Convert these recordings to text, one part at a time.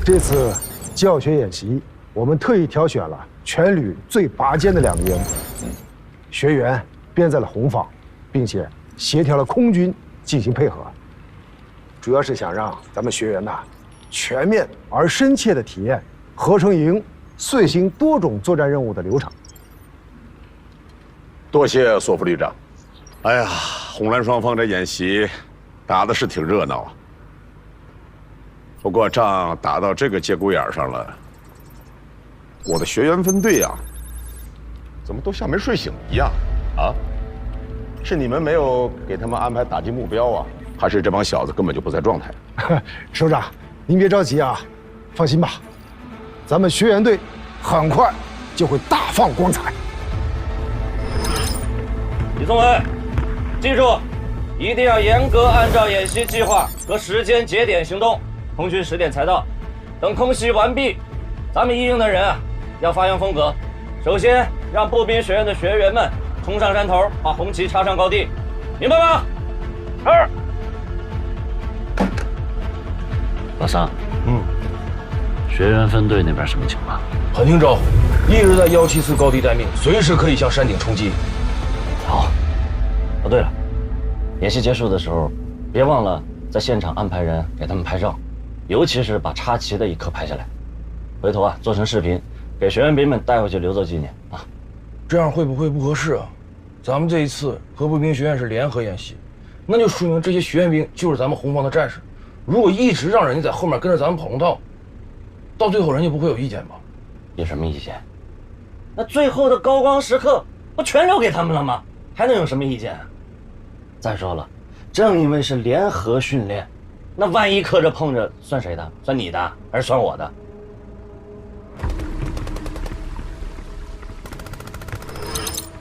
这次教学演习，我们特意挑选了全旅最拔尖的2个营，学员编在了红方，并且协调了空军进行配合，主要是想让咱们学员呐全面而深切地体验合成营遂行多种作战任务的流程。多谢索副旅长。哎呀，红蓝双方这演习打的是挺热闹啊。不过仗打到这个节骨眼上了，我的学员分队啊，怎么都像没睡醒一样啊？是你们没有给他们安排打击目标啊，还是这帮小子根本就不在状态？首长，您别着急啊，放心吧，咱们学员队很快就会大放光彩。李宗伟，记住，一定要严格按照演习计划和时间节点行动。空军10点才到，等空袭完毕，咱们一营的人啊要发扬风格。首先让步兵学院的学员们冲上山头，把红旗插上高地，明白吗？是。老三，学员分队那边什么情况？韩厅长一直在174高地待命，随时可以向山顶冲击。好。哦，对了，演习结束的时候，别忘了在现场安排人给他们拍照。尤其是把插旗的一刻拍下来，回头啊做成视频，给学员兵们带回去留作纪念啊。这样会不会不合适啊？咱们这一次和步兵学院是联合演习，那就说明这些学员兵就是咱们红方的战士。如果一直让人家在后面跟着咱们跑龙套，到最后人家不会有意见吧？有什么意见？那最后的高光时刻不全留给他们了吗？还能有什么意见啊？再说了，正因为是联合训练。那万一磕着碰着，算谁的？算你的还是算我的？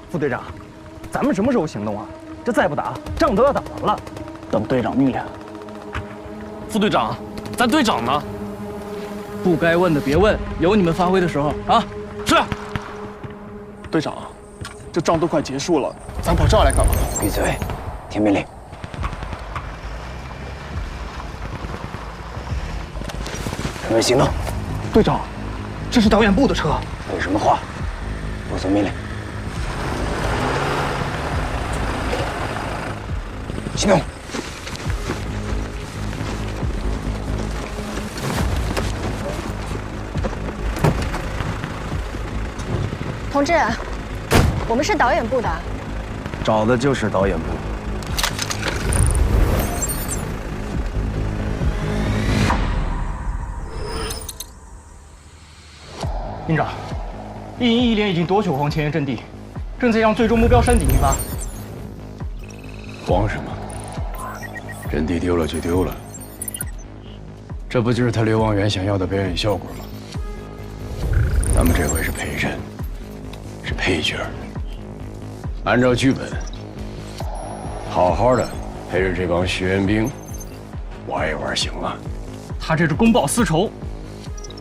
副队长，咱们什么时候行动啊？这再不打，仗都要打完了。等队长命令。副队长，咱队长呢？不该问的别问，有你们发挥的时候啊！是。队长，这仗都快结束了，咱跑这儿来干嘛？闭嘴，听命令。准备行动。队长，这是导演部的车。有什么话，我遵命令。行动。同志，我们是导演部的。找的就是导演部。营长，一营一连已经夺取黄前沿阵地，正在向最终目标山顶进发。慌什么？阵地丢了就丢了，这不就是他刘望元想要的表演效果吗？咱们这回是陪衬，是配角，按照剧本，好好的陪着这帮学员兵玩一玩，行吗？他这是公报私仇。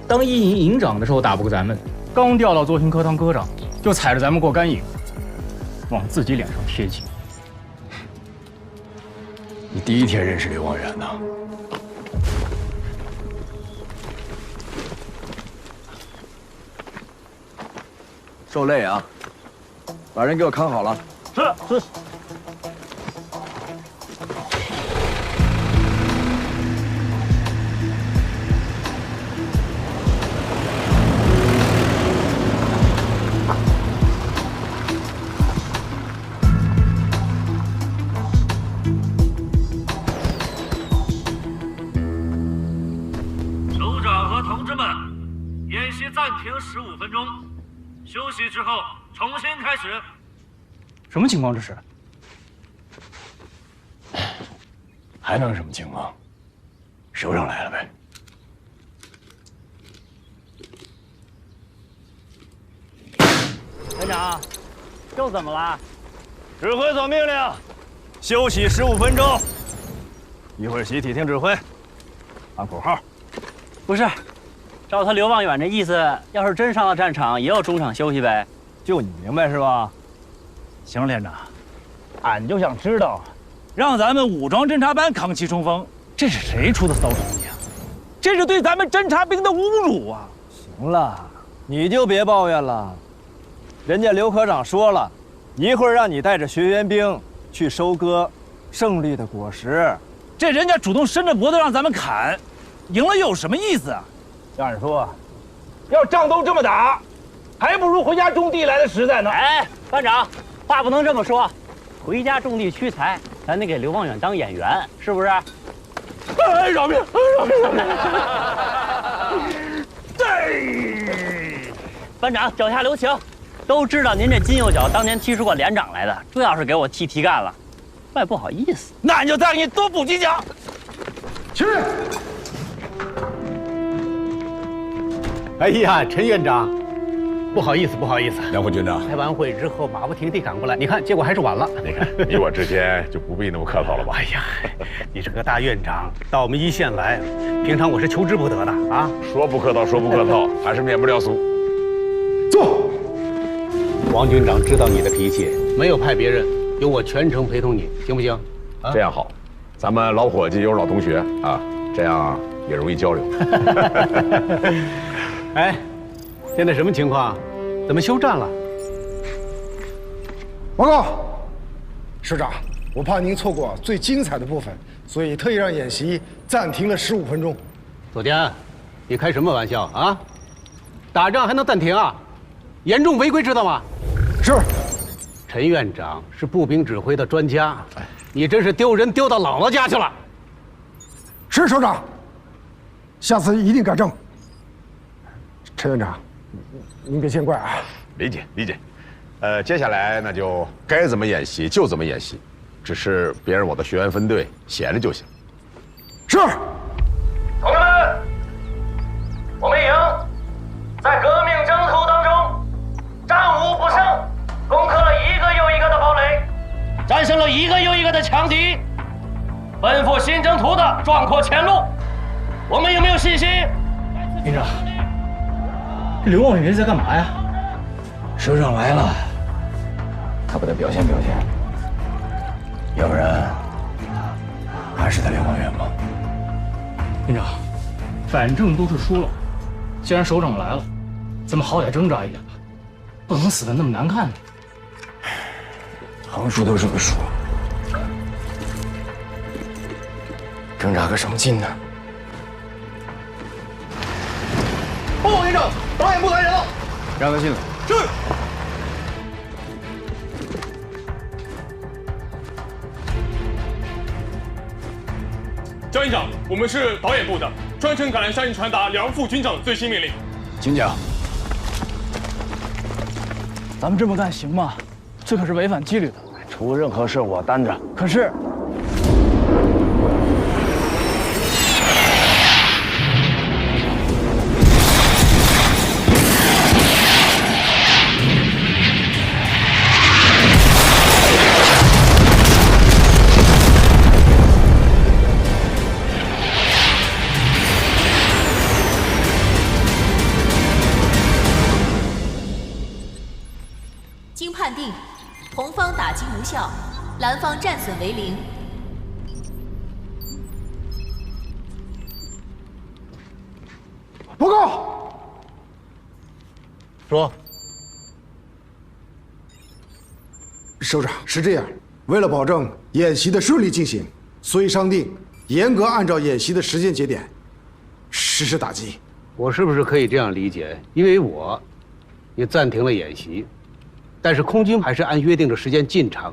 当一营营长的时候打不过咱们，刚调到作训科当科长，就踩着咱们过干瘾，往自己脸上贴金。你第一天认识刘望元呢？受累啊！把人给我看好了。是。首长和同志们，演习暂停15分钟。休息之后重新开始。什么情况这是？还能什么情况？首长来了呗。连长，又怎么了？指挥所命令，休息15分钟。一会儿集体听指挥，喊口号。不是，照他刘望远这意思，要是真上了战场，也要中场休息呗。就你明白是吧？行，连长，俺就想知道，让咱们武装侦察班扛旗冲锋，这是谁出的馊主意啊？这是对咱们侦察兵的侮辱啊！行了，你就别抱怨了。人家刘科长说了，一会儿让你带着学员兵去收割胜利的果实。这人家主动伸着脖子让咱们砍，赢了又有什么意思啊？要是说，要仗都这么打，还不如回家种地来的实在呢。哎，班长，话不能这么说，回家种地屈才，咱得给刘望远当演员，是不是？哎，饶命！饶命！对，班长脚下留情，都知道您这金右脚当年踢出过连长来的，这要是给我踢干了，怪不好意思。那你就再给你多补几脚。去。哎呀，陈院长，不好意思，不好意思。梁副军长，开完会之后马不停蹄赶过来，你看，结果还是晚了。你看，你我之间就不必那么客套了吧？哎呀，你这个大院长到我们一线来，平常我是求之不得的啊。说不客套，说不客套，还是免不了俗。坐。王军长知道你的脾气，没有派别人，由我全程陪同你，行不行？啊、这样好，咱们老伙计又是老同学啊，这样也容易交流。哎，现在什么情况？怎么休战了？报告，师长，我怕您错过最精彩的部分，所以特意让演习暂停了15分钟。左田，你开什么玩笑啊？打仗还能暂停啊？严重违规，知道吗？是。陈院长是步兵指挥的专家，你真是丢人丢到姥姥家去了。是首长，下次一定改正。陈院长，您别见怪啊。理解理解。接下来那就该怎么演习就怎么演习，只是别让我的学员分队闲着就行。是。同志们，我们营在革命征途当中战无不胜，攻克了一个又一个的堡垒，战胜了一个又一个的强敌，奔赴新征途的壮阔前路。我们有没有信心？营长，这刘望远在干嘛呀？首长来了，他不得表现表现，要不然还是他刘望远吗？营长，反正都是输了，既然首长来了，咱们好歹挣扎一点吧，不能死得那么难看呢。横竖都是个数，挣扎个什么劲呢？报告营长，导演部来人了，让他进来。是。张营长，我们是导演部的，专程赶来向您传达梁副军长最新命令。请讲。咱们这么干行吗？这可是违反纪律的。出任何事我担着。可是。经判定，红方打击无效，蓝方战损为0。报告。说。首长，是这样，为了保证演习的顺利进行，所以商定严格按照演习的时间节点实施打击。我是不是可以这样理解？因为我也暂停了演习。但是空军还是按约定的时间进场，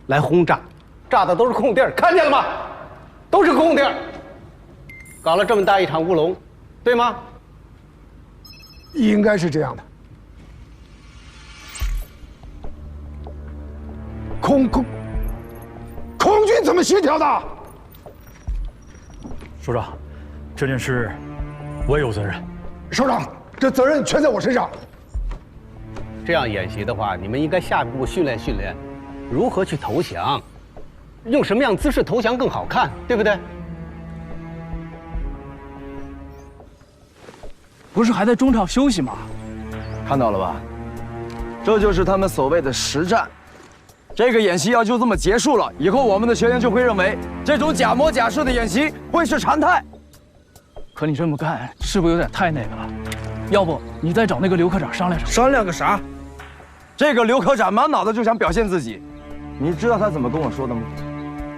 来轰炸，炸的都是空地儿，看见了吗？都是空地儿，搞了这么大一场乌龙，对吗？应该是这样的。空军怎么协调的？首长，这件事我有责任。首长，这责任全在我身上。这样演习的话，你们应该下一步训练训练，如何去投降，用什么样姿势投降更好看，对不对？不是还在中场休息吗？看到了吧？这就是他们所谓的实战。这个演习要就这么结束了，以后我们的学员就会认为这种假模假式的演习会是常态。可你这么干是不是有点太那个了？要不你再找那个刘科长商量商量。商量个啥？这个刘科长满脑子就想表现自己，你知道他怎么跟我说的吗？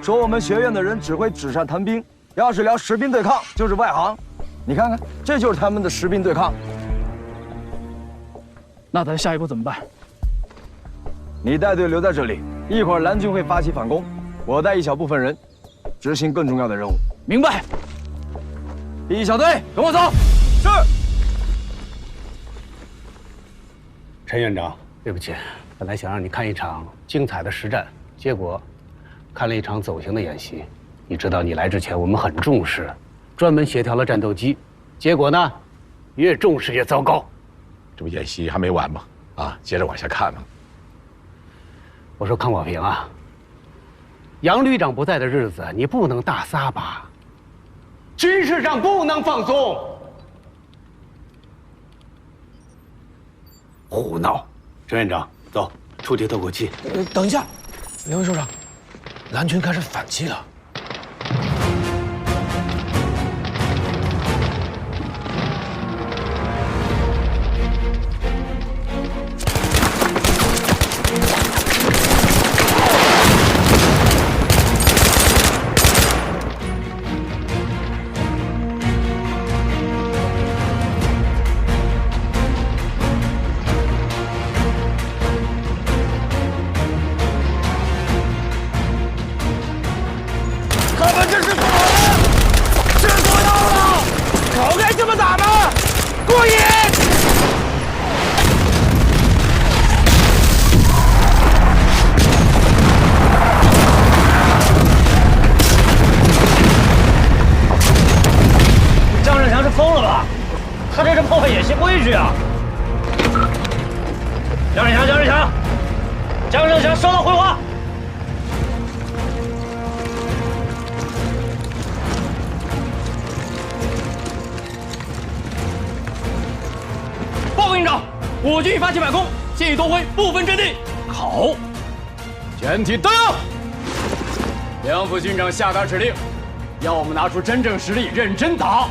说我们学院的人只会纸上谈兵，要是聊实兵对抗就是外行。你看看，这就是他们的实兵对抗。那咱下一步怎么办？你带队留在这里，一会儿蓝军会发起反攻，我带一小部分人执行更重要的任务。明白。第一小队，跟我走。是。陈院长，对不起，本来想让你看一场精彩的实战，结果看了一场走形的演习。你知道，你来之前我们很重视，专门协调了战斗机，结果呢，越重视越糟糕。这不演习还没完吗？啊，接着往下看呢。我说康广平啊，杨旅长不在的日子，你不能大撒把，军事上不能放松。胡闹！陈院长，走，出去透口气。等一下，刘首长，蓝军开始反击了。江胜强收到回话。报告营长，我军已发起反攻，现已夺回部分阵地。好，全体都要。梁副军长下达指令，要我们拿出真正实力，认真打。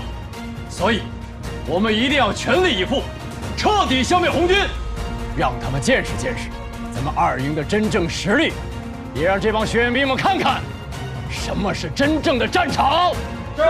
所以，我们一定要全力以赴，彻底消灭红军，让他们见识见识咱们2营的真正实力，也让这帮学员兵们看看什么是真正的战场。是。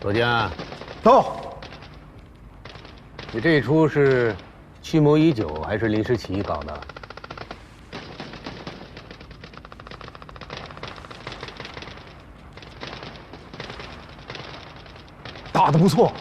左江，到。你这一出是蓄谋已久，还是临时起意搞的？打得不错。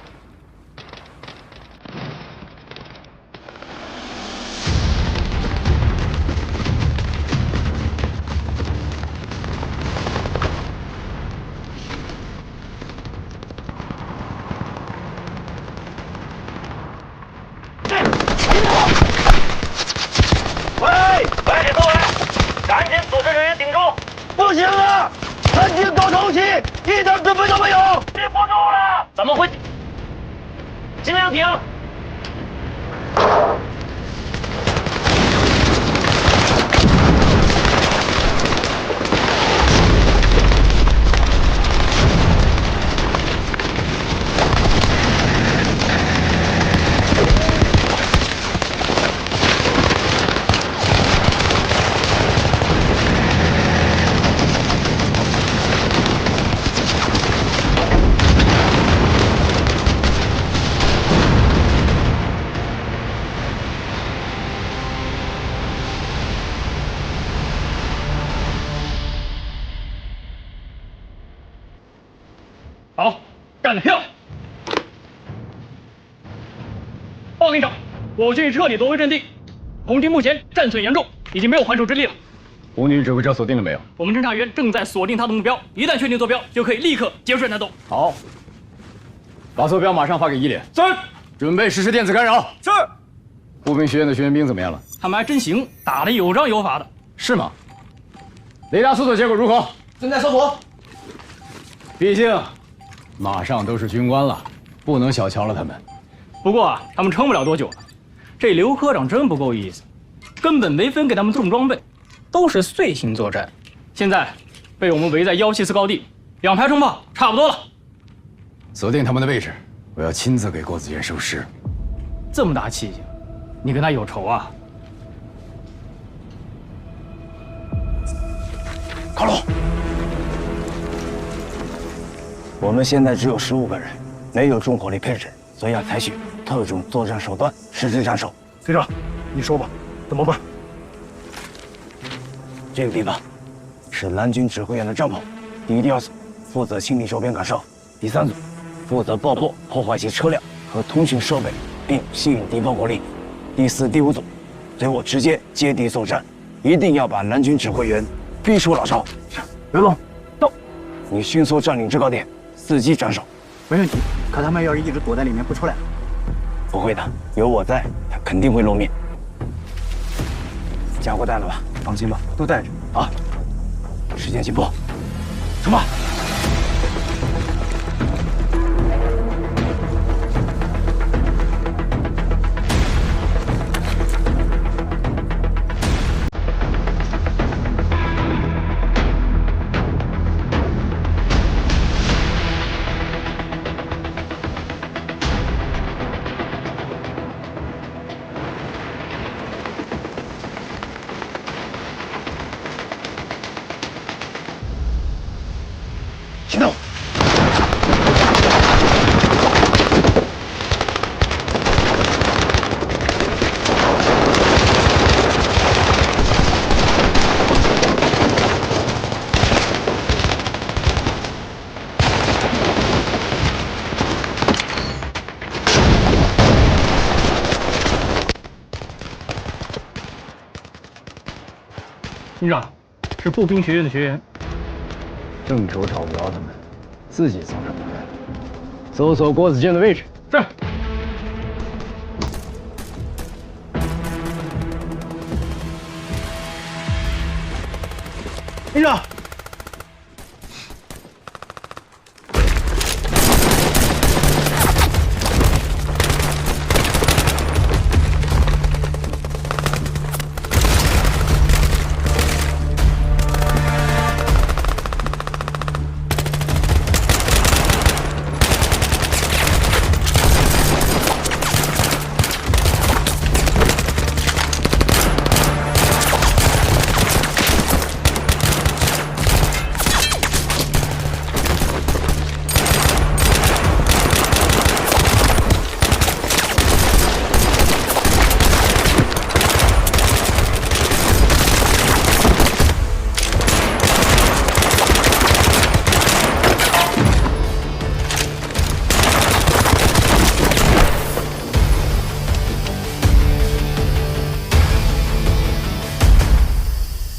不行了，蓝军搞偷袭，一点准备都没有，憋不住了。怎么会？尽量停。好，干得漂亮！报告营长，我军已彻底夺回阵地，红军目前战损严重，已经没有还手之力了。红军指挥车锁定了没有？我们侦察员正在锁定他的目标，一旦确定坐标，就可以立刻结束战斗。好，把坐标马上发给1连。是。准备实施电子干扰。是。步兵学院的学员兵怎么样了？他们还真行，打得有章有法的。是吗？雷达搜索结果如何？正在搜索。毕竟，马上都是军官了，不能小瞧了他们。不过啊，他们撑不了多久了。这刘科长真不够意思，根本没分给他们重装备，都是碎型作战。现在被我们围在174高地，2排冲炮差不多了。锁定他们的位置，我要亲自给郭子健收尸。这么大气性，你跟他有仇啊？靠拢！我们现在只有15个人，没有重火力配置，所以要采取特种作战手段实施斩首。队长，你说吧，怎么办？这个地方是蓝军指挥员的帐篷，第1、第2组负责清理周边感受，第3组负责爆破破坏其车辆和通讯设备，并吸引敌方火力，第4、第5组随我直接接敌作战，一定要把蓝军指挥员逼出老巢。刘龙，到！你迅速占领制高点，伺机斩首。没问题。可他们要是一直躲在里面不出来，不会的，有我在，他肯定会露面。家伙带了吧？放心吧，都带着。好，时间紧迫，出发！行动！营长，是步兵学院的学员。正愁找不着他们，自己送上门来。搜索郭子健的位置。是。营长。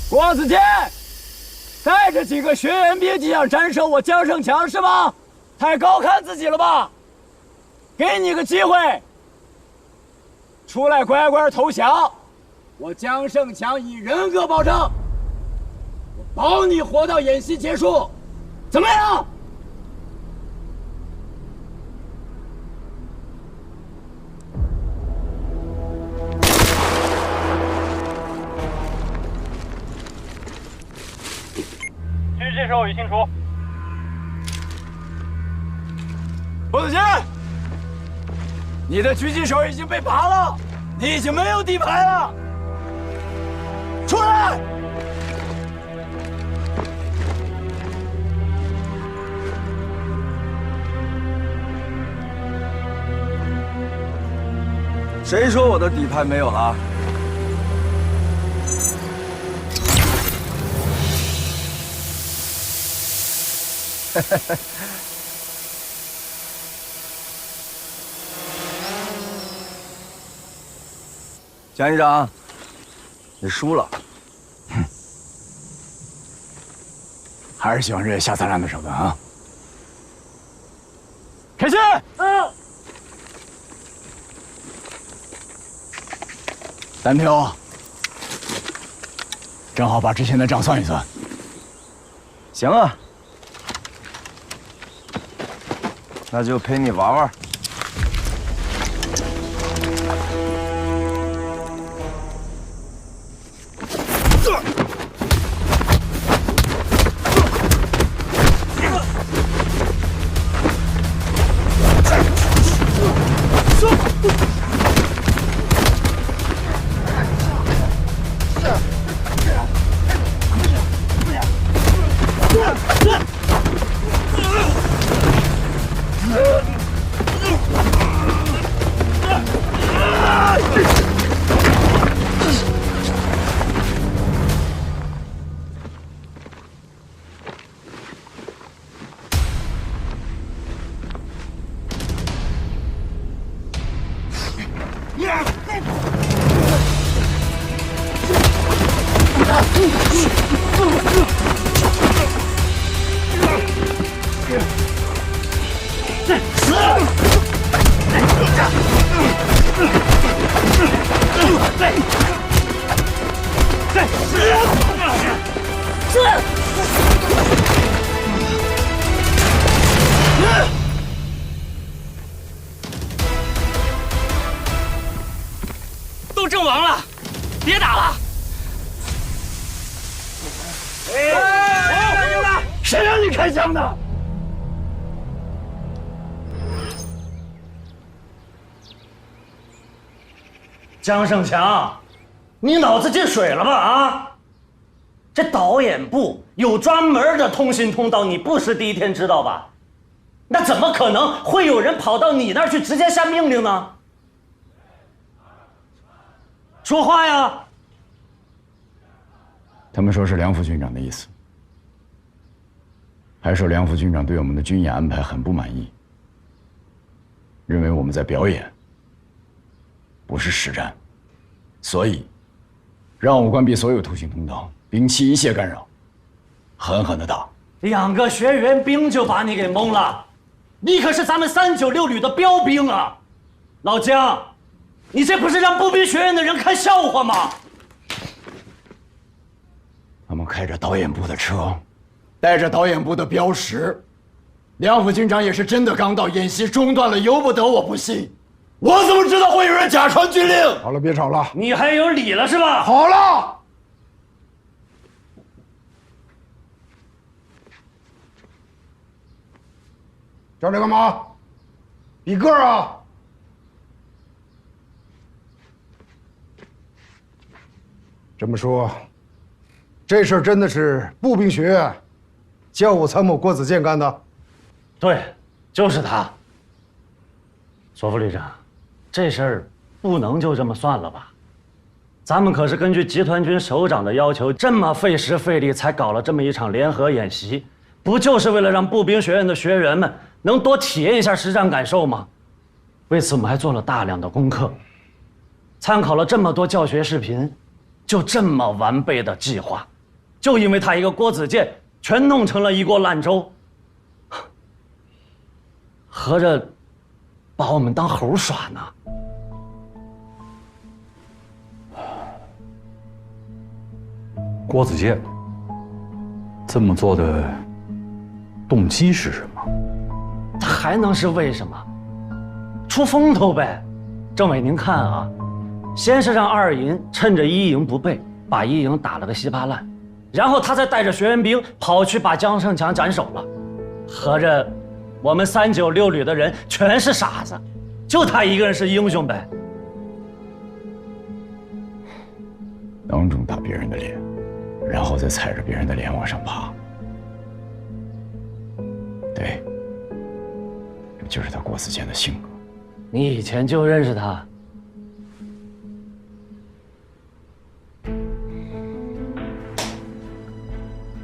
郭子健带着几个学员兵就想斩首我江胜强是吗？太高看自己了吧！给你个机会，出来乖乖投降，我江胜强以人格保证，我保你活到演习结束，怎么样？狙击手已清除。郭子健，你的狙击手已经被拔了，你已经没有底牌了，出来！谁说我的底牌没有了？蒋营长，你输了。还是喜欢这些下三滥的手段啊！开枪！单挑，正好把之前的账算一算。行啊，那就陪你玩玩。都阵亡了，别打了！谁让你开枪的？江胜强，你脑子进水了吧？啊！这导演部有专门的通信通道，你不是第一天知道吧？那怎么可能会有人跑到你那儿去直接下命令呢？说话呀！他们说是梁副军长的意思，还说梁副军长对我们的军演安排很不满意，认为我们在表演，不是实战，所以让我关闭所有通信通道，摒弃一切干扰，狠狠的打。2个学员兵就把你给蒙了，你可是咱们396旅的标兵啊！老姜，你这不是让步兵学院的人看笑话吗？他们开着导演部的车，带着导演部的标识，梁副军长也是真的刚到，演习中断了，由不得我不信。我怎么知道会有人假传军令？好了，别吵了。你还有理了是吧？好了。叫这干嘛？比个啊！这么说，这事儿真的是步兵学院教务参谋郭子健干的？对，就是他。索副旅长，这事儿不能就这么算了吧？咱们可是根据集团军首长的要求，这么费时费力才搞了这么一场联合演习，不就是为了让步兵学院的学员们能多体验一下实战感受吗？为此，我们还做了大量的功课，参考了这么多教学视频，就这么完备的计划，就因为他一个郭子健，全弄成了一锅烂粥。合着把我们当猴耍呢？郭子健这么做的动机是什么？他还能是为什么？出风头呗。政委，您看啊，先是让2营趁着1营不备，把1营打了个稀巴烂，然后他再带着学员兵跑去把江胜强斩首了。合着我们396旅的人全是傻子，就他一个人是英雄呗。当众打别人的脸，然后再踩着别人的脸往上爬。对，这就是他郭子健的性格。你以前就认识他？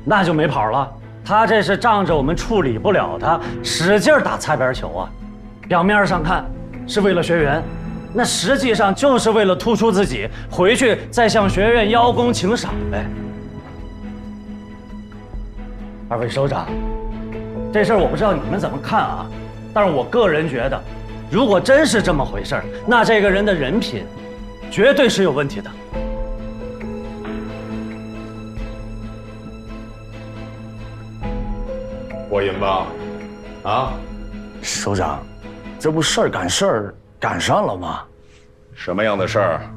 那就没跑了。他这是仗着我们处理不了他，使劲打擦边球啊！表面上看是为了学员，那实际上就是为了突出自己，回去再向学院邀功请赏呗。2位首长，这事儿我不知道你们怎么看啊，但是我个人觉得，如果真是这么回事儿，那这个人的人品绝对是有问题的。过瘾吧？啊，首长，这不事儿赶事儿赶上了吗？什么样的事儿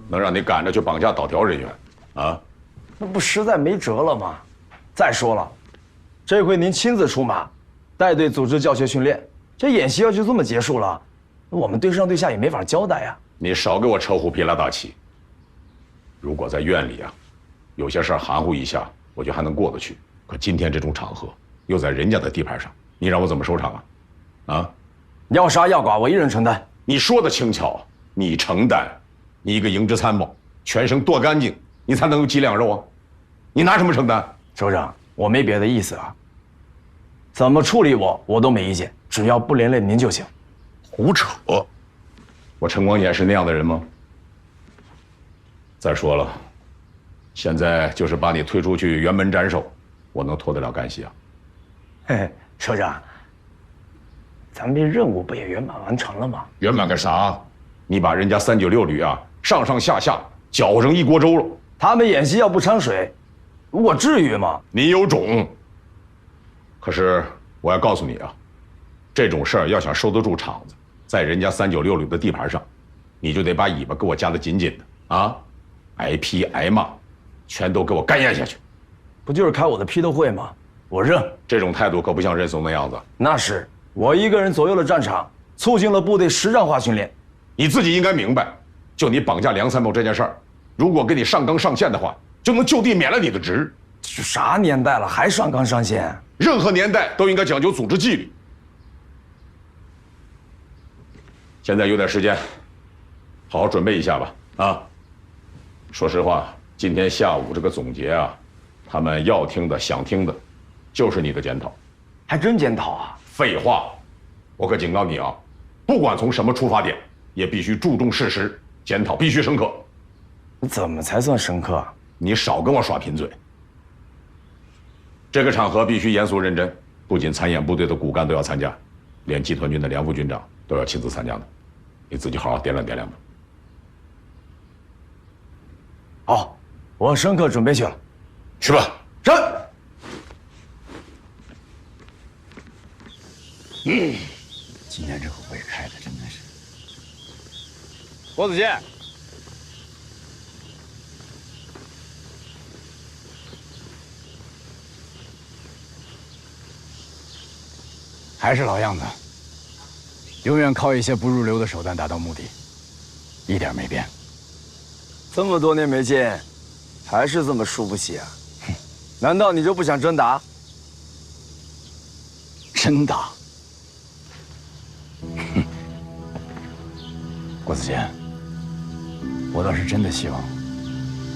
能让你赶着去绑架倒条人员？啊，那不实在没辙了吗？再说了，这回您亲自出马，带队组织教学训练，这演习要就这么结束了，我们对上对下也没法交代呀。你少给我扯虎皮拉大旗。如果在院里啊，有些事儿含糊一下，我就还能过得去。可今天这种场合，又在人家的地盘上，你让我怎么收场啊？啊，要杀要剐，我一人承担。你说的轻巧，你承担，你一个营支参谋，全身剁干净，你才能有几两肉啊？你拿什么承担？首长，我没别的意思啊。怎么处理我都没意见，只要不连累您就行。胡扯！我陈光衍是那样的人吗？再说了，现在就是把你推出去辕门斩首，我能脱得了干系啊？嘿嘿，首长，咱们这任务不也圆满完成了吗？圆满个啥？你把人家396旅啊上上下下搅成一锅粥了。他们演习要不掺水，我至于吗？你有种！可是我要告诉你啊，这种事儿要想收得住场子，在人家396旅的地盘上，你就得把尾巴给我夹得紧紧的啊！挨批挨骂，全都给我干咽下去。不就是开我的批斗会吗？我认。这种态度可不像认怂的样子。那是我一个人左右了战场，促进了部队实战化训练。你自己应该明白，就你绑架梁参谋这件事儿，如果给你上纲上线的话，就能就地免了你的职。这啥年代了，还上纲上线？任何年代都应该讲究组织纪律。现在有点时间，好好准备一下吧。啊，说实话，今天下午这个总结啊，他们要听的、想听的，就是你的检讨。还真检讨啊？废话，我可警告你啊，不管从什么出发点，也必须注重事实，检讨必须深刻。怎么才算深刻？你少跟我耍贫嘴。这个场合必须严肃认真，不仅参演部队的骨干都要参加，连集团军的梁副军长都要亲自参加的。你自己好好掂量掂量吧。好，我深刻准备去了。去吧。是。今天这个会开的真的是。郭子健。还是老样子，永远靠一些不入流的手段达到目的，一点没变。这么多年没见，还是这么输不起啊？难道你就不想真打？真打？郭子健，我倒是真的希望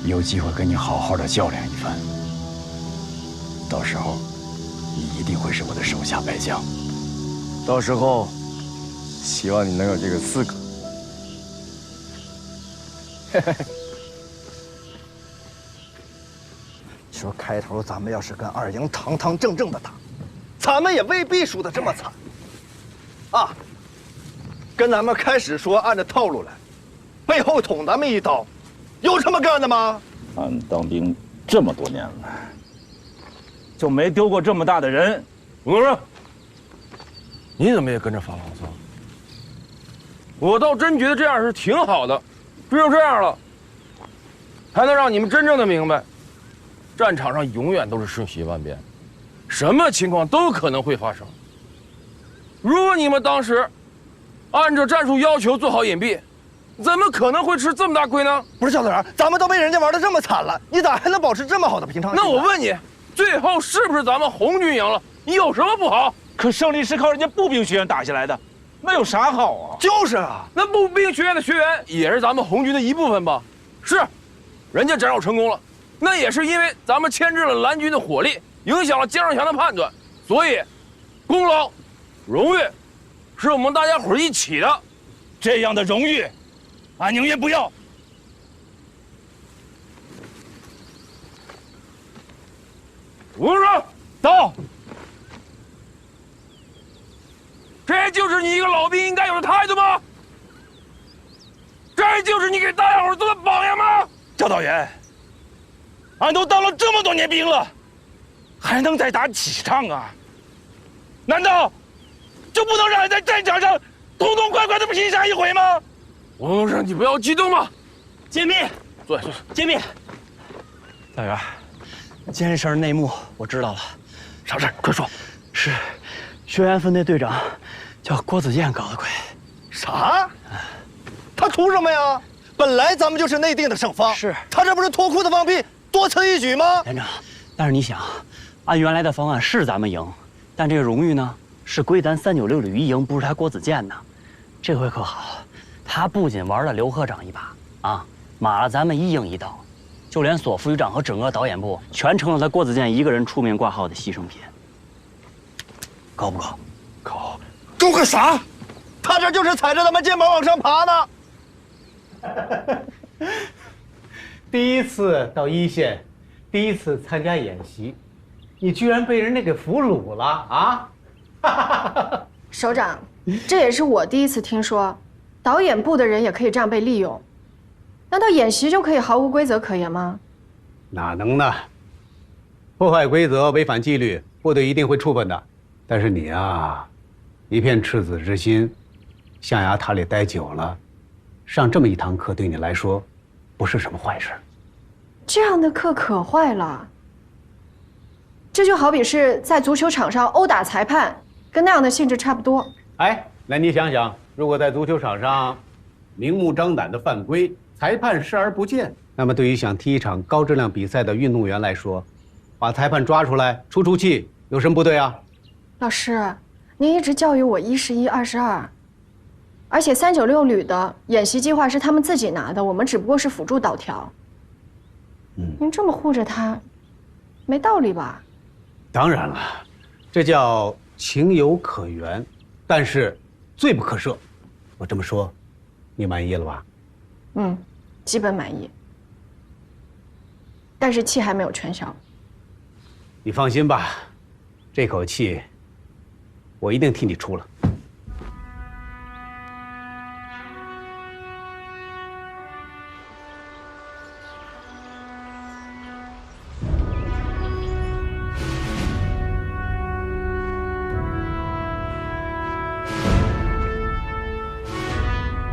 有机会跟你好好的较量一番。到时候，你一定会是我的手下败将。到时候，希望你能有这个资格。说开头咱们要是跟二营堂堂正正的打，咱们也未必输得这么惨。啊，跟咱们开始说按照套路来，背后捅咱们一刀，有这么干的吗？俺当兵这么多年了，就没丢过这么大的人。我说，你怎么也跟着发牢骚？我倒真觉得这样是挺好的，只有这样了，才能让你们真正的明白，战场上永远都是瞬息万变，什么情况都可能会发生。如果你们当时按照战术要求做好隐蔽，怎么可能会吃这么大亏呢？不是小子儿，咱们都被人家玩得这么惨了，你咋还能保持这么好的平常心？那我问你，最后是不是咱们红军赢了？你有什么不好？可胜利是靠人家步兵学院打下来的，那有啥好啊？就是啊，那步兵学院的学员也是咱们红军的一部分吧？是，人家斩首成功了，那也是因为咱们牵制了蓝军的火力，影响了江少强的判断，所以功劳、荣誉是我们大家伙一起的。这样的荣誉，俺宁愿不要。我说到。这就是你一个老兵应该有的态度吗？站还就是你给大家伙做的榜样吗？赵导员，俺都当了这么多年兵了，还能再打几仗啊？难道就不能让俺在战场上痛痛快快的拼杀一回吗？我让你不要激动吗？揭秘，坐，揭秘。大元，今天事儿内幕我知道了。啥事儿？快说。是学员分队队长叫郭子健搞的鬼。啥？他图什么呀？本来咱们就是内定的胜方，是他这不是脱裤子放屁，多此一举吗？连长，但是你想，按原来的方案是咱们赢，但这个荣誉呢是归咱396旅一营，不是他郭子健呢。这回可好，他不仅玩了刘科长一把啊，码了咱们一营一道，就连索副旅长和整个导演部全成了他郭子健一个人出面挂号的牺牲品。高不高？高。高个啥？他这就是踩着咱们肩膀往上爬呢。第一次到一线，第一次参加演习，你居然被人家给俘虏了啊！首长，这也是我第一次听说，导演部的人也可以这样被利用。难道演习就可以毫无规则可言吗？哪能呢？破坏规则、违反纪律，部队一定会处分的。但是你啊，一片赤子之心，象牙塔里待久了，上这么一堂课对你来说，不是什么坏事。这样的课可坏了。这就好比是在足球场上殴打裁判，跟那样的性质差不多。哎，那你想想，如果在足球场上明目张胆的犯规，裁判视而不见，那么对于想踢一场高质量比赛的运动员来说，把裁判抓出来出出气，有什么不对啊？老师，您一直教育我111、22，而且396旅的演习计划是他们自己拿的，我们只不过是辅助导条。您这么护着他，没道理吧？当然了，这叫情有可原，但是罪不可赦。我这么说，你满意了吧？基本满意，但是气还没有全消。你放心吧，这口气我一定替你出了。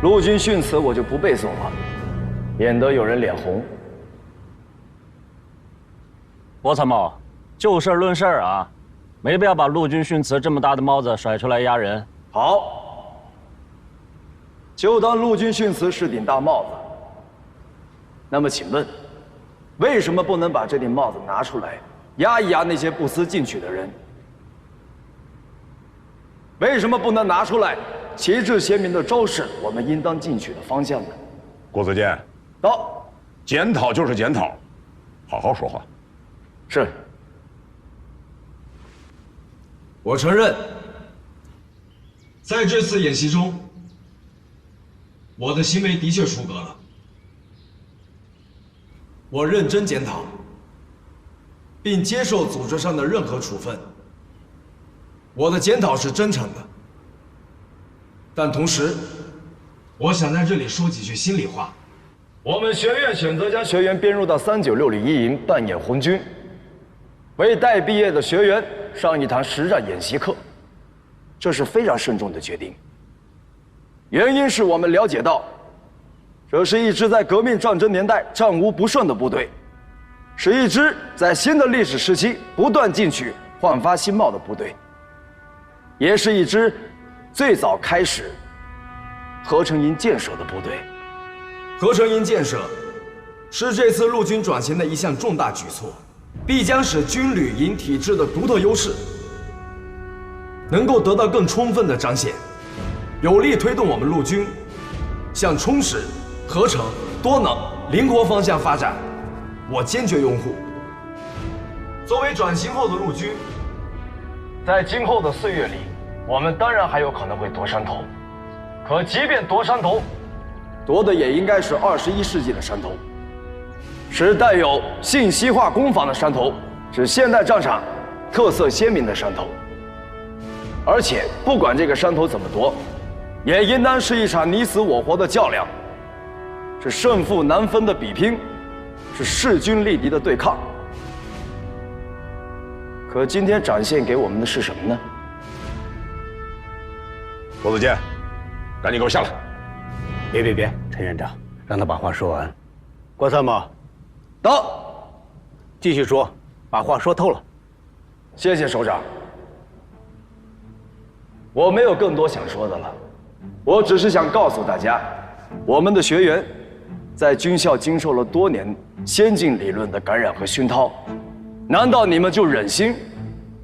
陆军训词我就不背诵了，免得有人脸红。郭参谋，就事论事啊，没必要把陆军训词这么大的帽子甩出来压人。好，就当陆军训词是顶大帽子。那么请问，为什么不能把这顶帽子拿出来压一压那些不思进取的人？为什么不能拿出来旗帜鲜明地昭示我们应当进取的方向呢？郭子健，到，检讨就是检讨，好好说话。是。我承认，在这次演习中，我的行为的确出格了。我认真检讨，并接受组织上的任何处分。我的检讨是真诚的，但同时，我想在这里说几句心里话。我们学院选择将学员编入到396旅一营扮演红军，为待毕业的学员上一堂实战演习课，这是非常慎重的决定。原因是我们了解到，这是一支在革命战争年代战无不胜的部队，是一支在新的历史时期不断进取、焕发新貌的部队，也是一支最早开始合成营建设的部队。合成营建设是这次陆军转型的一项重大举措，必将使军旅营体制的独特优势能够得到更充分的彰显，有力推动我们陆军向充实、合成、多能、灵活方向发展。我坚决拥护。作为转型后的陆军，在今后的岁月里，我们当然还有可能会夺山头，可即便夺山头，夺的也应该是21世纪的山头，是带有信息化攻防的山头，是现代战场特色鲜明的山头。而且不管这个山头怎么夺，也应当是一场你死我活的较量，是胜负难分的比拼，是势均力敌的对抗。可今天展现给我们的是什么呢？郭子健，赶紧给我下来！别，陈院长，让他把话说完。郭参谋，到，继续说，把话说透了。谢谢首长。我没有更多想说的了，我只是想告诉大家，我们的学员在军校经受了多年先进理论的感染和熏陶，难道你们就忍心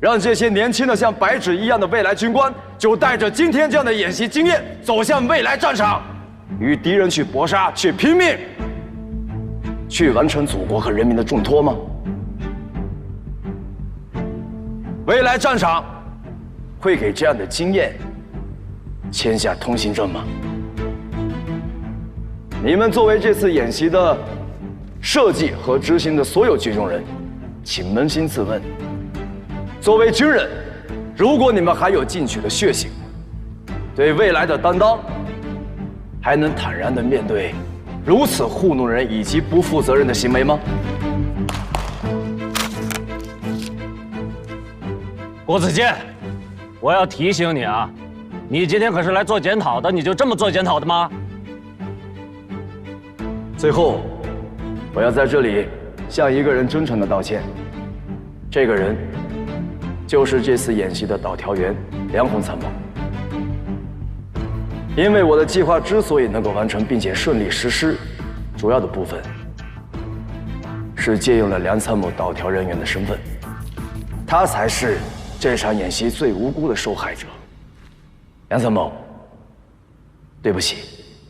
让这些年轻的像白纸一样的未来军官，就带着今天这样的演习经验走向未来战场，与敌人去搏杀，去拼命，去完成祖国和人民的重托吗？未来战场会给这样的经验签下通行证吗？你们作为这次演习的设计和执行的所有剧中人，请扪心自问，作为军人，如果你们还有进取的血性，对未来的担当，还能坦然地面对如此糊弄人以及不负责任的行为吗？郭子健，我要提醒你啊，你今天可是来做检讨的，你就这么做检讨的吗？最后，我要在这里向一个人真诚的道歉。这个人就是这次演习的导调员梁鸿参谋。因为我的计划之所以能够完成并且顺利实施，主要的部分是借用了梁参谋导调人员的身份，他才是这场演习最无辜的受害者。梁参谋，对不起，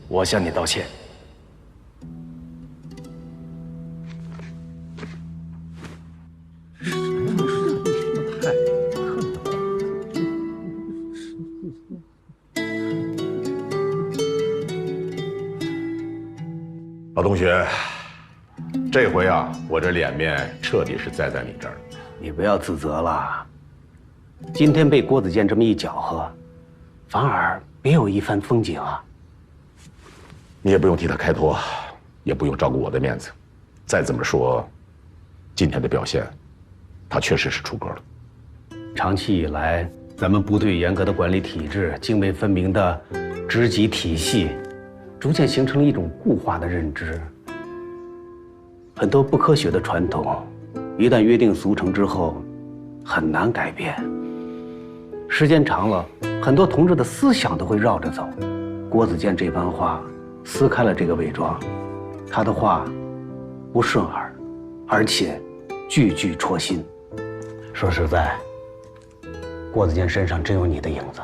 我向你道歉。老同学，这回啊，我这脸面彻底是栽在你这儿了。你不要自责了。今天被郭子健这么一搅和，反而别有一番风景啊。你也不用替他开脱，也不用照顾我的面子。再怎么说，今天的表现，他确实是出格了。长期以来，咱们部队严格的管理体制、泾渭分明的职级体系，逐渐形成了一种固化的认知。很多不科学的传统，一旦约定俗成之后，很难改变。时间长了，很多同志的思想都会绕着走。郭子健这番话撕开了这个伪装，他的话不顺耳，而且句句戳心。说实在，郭子健身上真有你的影子。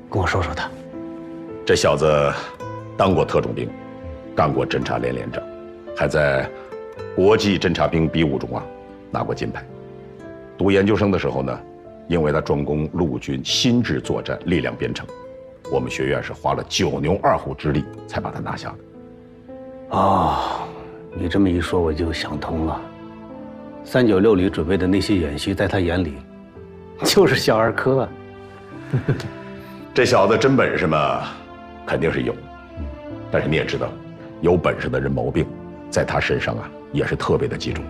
跟我说说他。这小子当过特种兵，干过侦察连连长，还在国际侦察兵比武中拿过金牌。读研究生的时候呢，因为他专攻陆军新制作战力量编程，我们学院是花了9牛2虎之力才把他拿下的。哦，你这么一说，我就想通了。396旅准备的那些演习，在他眼里就是小儿科啊。这小子真本事嘛，肯定是有，但是你也知道，有本事的人毛病，在他身上也是特别的集中。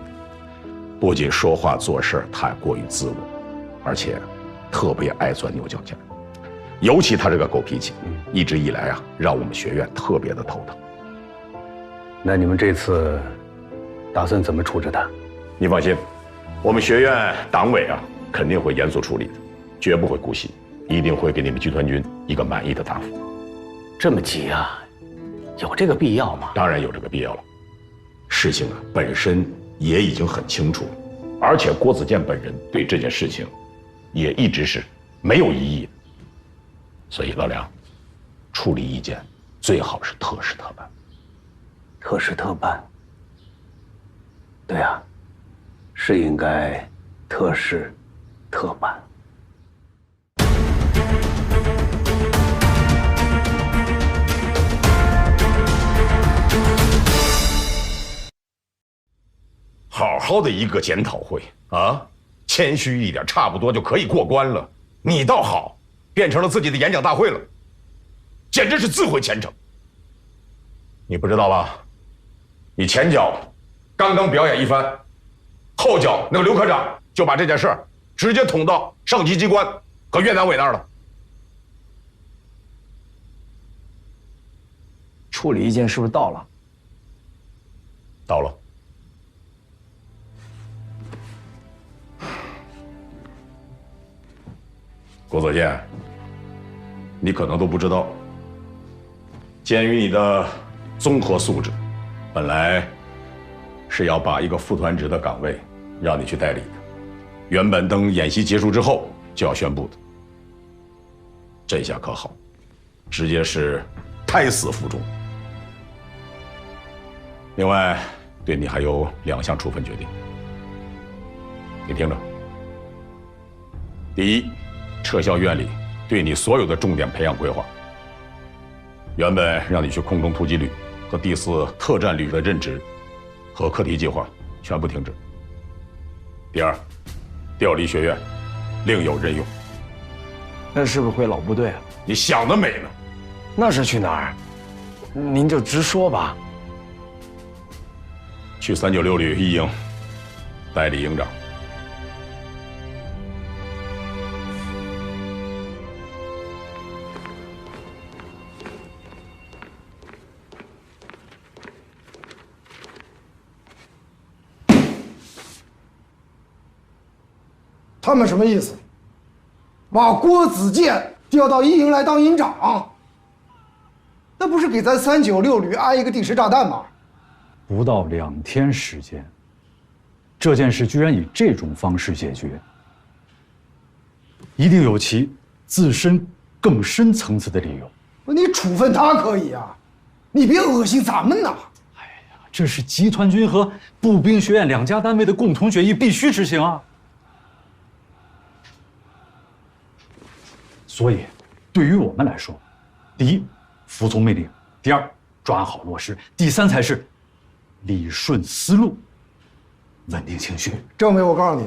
不仅说话做事太过于自我，而且特别爱钻牛角尖。尤其他这个狗脾气，一直以来让我们学院特别的头疼。那你们这次打算怎么处置他？你放心，我们学院党委肯定会严肃处理的，绝不会姑息，一定会给你们剧团军一个满意的答复。这么急啊？有这个必要吗？当然有这个必要了。事情本身也已经很清楚了，而且郭子健本人对这件事情也一直是没有异议的。所以老梁，处理意见最好是特事特办。特事特办。对啊，是应该特事特办。好好的一个检讨会谦虚一点，差不多就可以过关了。你倒好，变成了自己的演讲大会了，简直是自毁前程。你不知道吧？你前脚刚刚表演一番，后脚那个刘科长就把这件事儿直接捅到上级机关和越南委那儿了。处理意见是不是到了？到了。郭泽健，你可能都不知道，鉴于你的综合素质，本来是要把一个副团职的岗位让你去代理的，原本等演习结束之后就要宣布的。这下可好，直接是胎死腹中。另外，对你还有2项处分决定，你听着。第一，撤销院里对你所有的重点培养规划，原本让你去空中突击旅和第4特战旅的任职和课题计划全部停止。第二，调离学院，另有任用。那是不是回老部队啊？你想得美呢！那是去哪儿？您就直说吧。去396旅1营，代理营长。他们什么意思？把郭子健调到1营来当营长，那不是给咱396旅安一个定时炸弹吗？不到2天时间，这件事居然以这种方式解决，一定有其自身更深层次的理由。你处分他可以啊，你别恶心咱们呐！这是集团军和步兵学院2家单位的共同决议，必须执行啊。所以，对于我们来说，第一，服从命令；第二，抓好落实；第三才是理顺思路，稳定情绪。政委，我告诉你，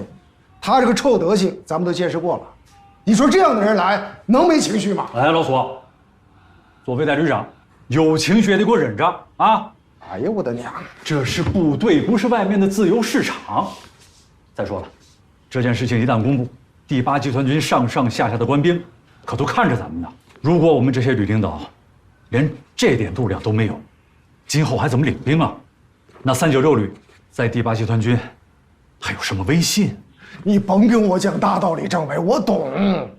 他这个臭德行，咱们都见识过了。你说这样的人来，能没情绪吗？哎，老苏，作为代旅长，有情绪也得给我忍着啊！哎呀，我的娘！这是部队，不是外面的自由市场。再说了，这件事情一旦公布，第8集团军上上下下的官兵可都看着咱们呢。如果我们这些旅领导连这点度量都没有，今后还怎么领兵啊？那396旅在第8集团军还有什么威信？你甭跟我讲大道理，政委，我懂。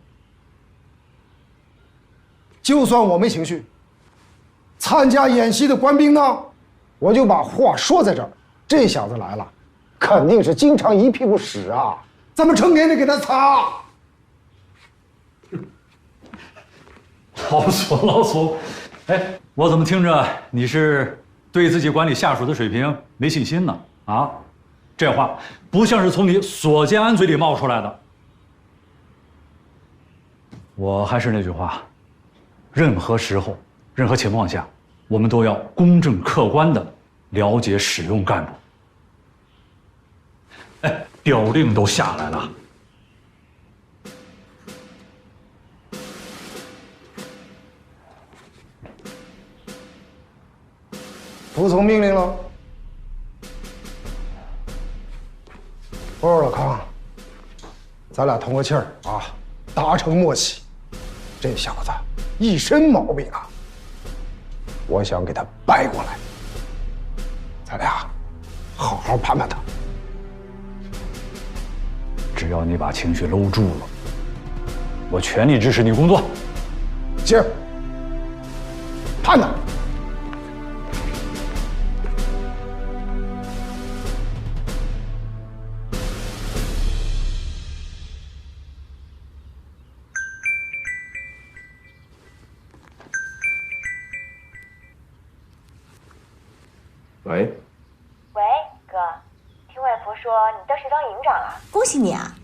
就算我没情绪，参加演习的官兵呢，我就把话说在这儿。这小子来了，肯定是经常一屁股屎啊，咱们成天得给他擦。老苏，老苏，哎，我怎么听着你是对自己管理下属的水平没信心呢？啊，这话不像是从你索建安嘴里冒出来的。我还是那句话，任何时候、任何情况下，我们都要公正客观地了解使用干部。哎，调令都下来了。服从命令了。老康，咱俩通个气儿啊，达成默契。这小子一身毛病啊，我想给他掰过来，咱俩好好盘盘他。只要你把情绪搂住了，我全力支持你工作。行，判他。喂，喂，哥，听外婆说你倒是当营长了，恭喜你啊！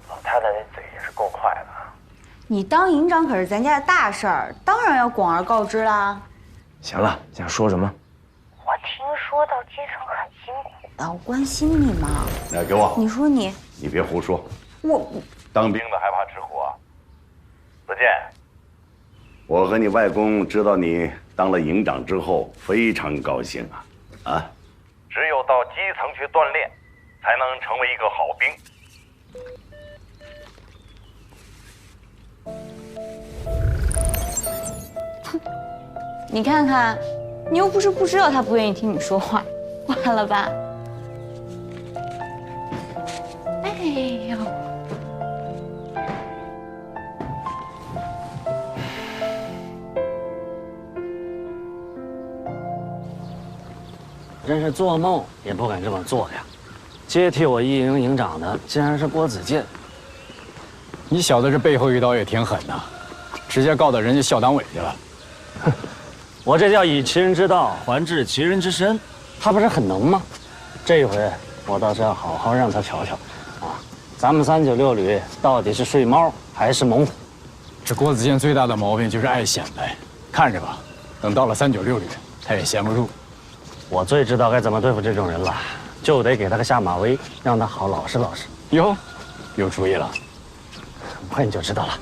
老太太那嘴也是够快的。你当营长可是咱家的大事儿，当然要广而告之啦。行了，想说什么？我听说到基层很辛苦的，我关心你嘛。来，给我。你说你别胡说。我当兵的还怕吃苦啊？子健，我和你外公知道你当了营长之后，非常高兴啊！啊，只有到基层去锻炼，才能成为一个好兵。你看看，你又不是不知道他不愿意听你说话，完了吧？哎呦！真是做梦也不敢这么做呀！接替我一营营长的竟然是郭子健。你小子这背后一刀也挺狠的，直接告到人家校党委去了。哼，我这叫以其人之道还治其人之身，他不是很能吗？这回我倒是要好好让他瞧瞧，啊，咱们396旅到底是睡猫还是猛虎？这郭子健最大的毛病就是爱显摆，看着吧，等到了396旅，他也闲不住。我最知道该怎么对付这种人了，就得给他个下马威，让他好老实老实。哟，有主意了，很快你就知道了。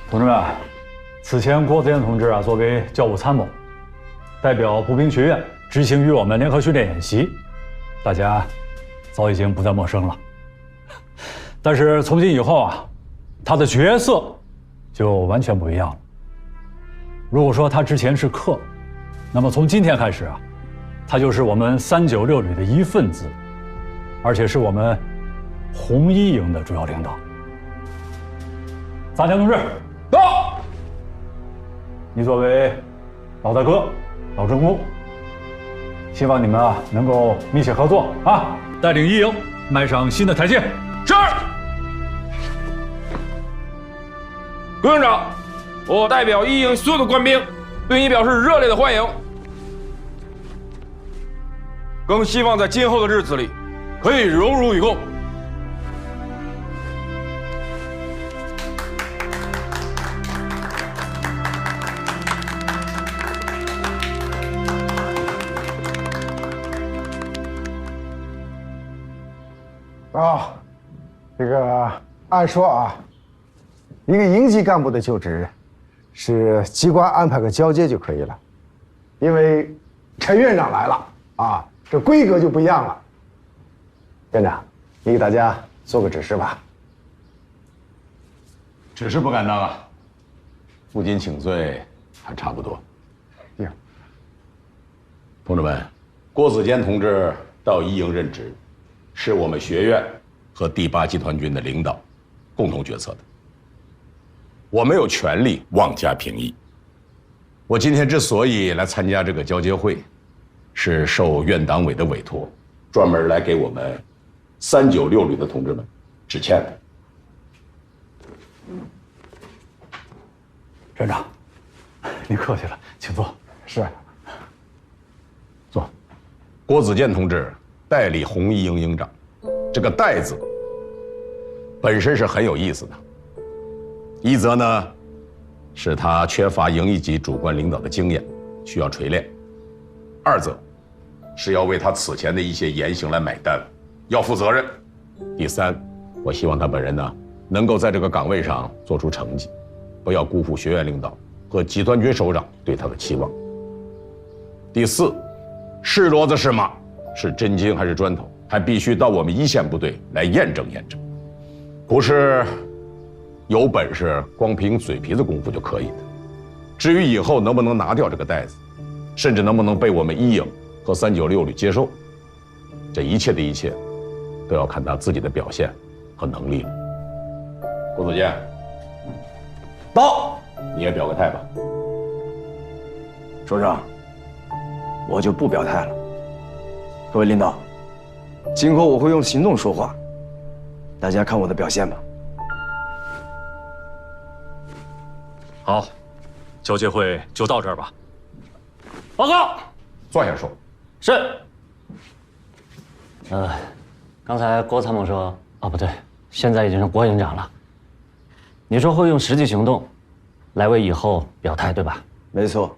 同志们，此前郭子健同志啊，作为教务参谋，代表步兵学院执行与我们联合训练演习，大家早已经不再陌生了。但是从今以后啊，他的角色就完全不一样了。如果说他之前是客，那么从今天开始啊，他就是我们396旅的一份子，而且是我们红一营的主要领导。杂强同志，到！你作为老大哥、老政工，希望你们啊能够密切合作啊，带领一营迈上新的台阶。是。郭营长，我代表一营所有的官兵，对你表示热烈的欢迎。更希望在今后的日子里，可以荣辱与共。啊，这个按说啊，一个营级干部的就职，是机关安排个交接就可以了，因为陈院长来了啊，这规格就不一样了。院长，你给大家做个指示吧。指示不敢当啊，负荆请罪还差不多。同志们，郭子健同志到一营任职，是我们学院和第8集团军的领导共同决策的。我没有权利妄加评议。我今天之所以来参加这个交接会，是受院党委的委托，专门来给我们396旅的同志们致歉的。院长，您客气了，请坐。是。坐。郭子健同志代理红一营营长，这个“代”字本身是很有意思的。一则呢，是他缺乏营一级主官领导的经验，需要锤炼；二则，是要为他此前的一些言行来买单，要负责任；第三，我希望他本人呢，能够在这个岗位上做出成绩，不要辜负学院领导和集团军首长对他的期望；第四，是骡子是马，是真金还是砖头，还必须到我们一线部队来验证验证，不是有本事光凭嘴皮子功夫就可以的。至于以后能不能拿掉这个袋子，甚至能不能被我们一营和396旅接受，这一切的一切，都要看他自己的表现和能力了。郭子健，到，你也表个态吧。首长，我就不表态了。各位领导，今后我会用行动说话，大家看我的表现吧。好，交接会就到这儿吧。报告，坐下说。是。刚才郭参谋说，哦不对，现在已经是郭营长了。你说会用实际行动来为以后表态，对吧？没错。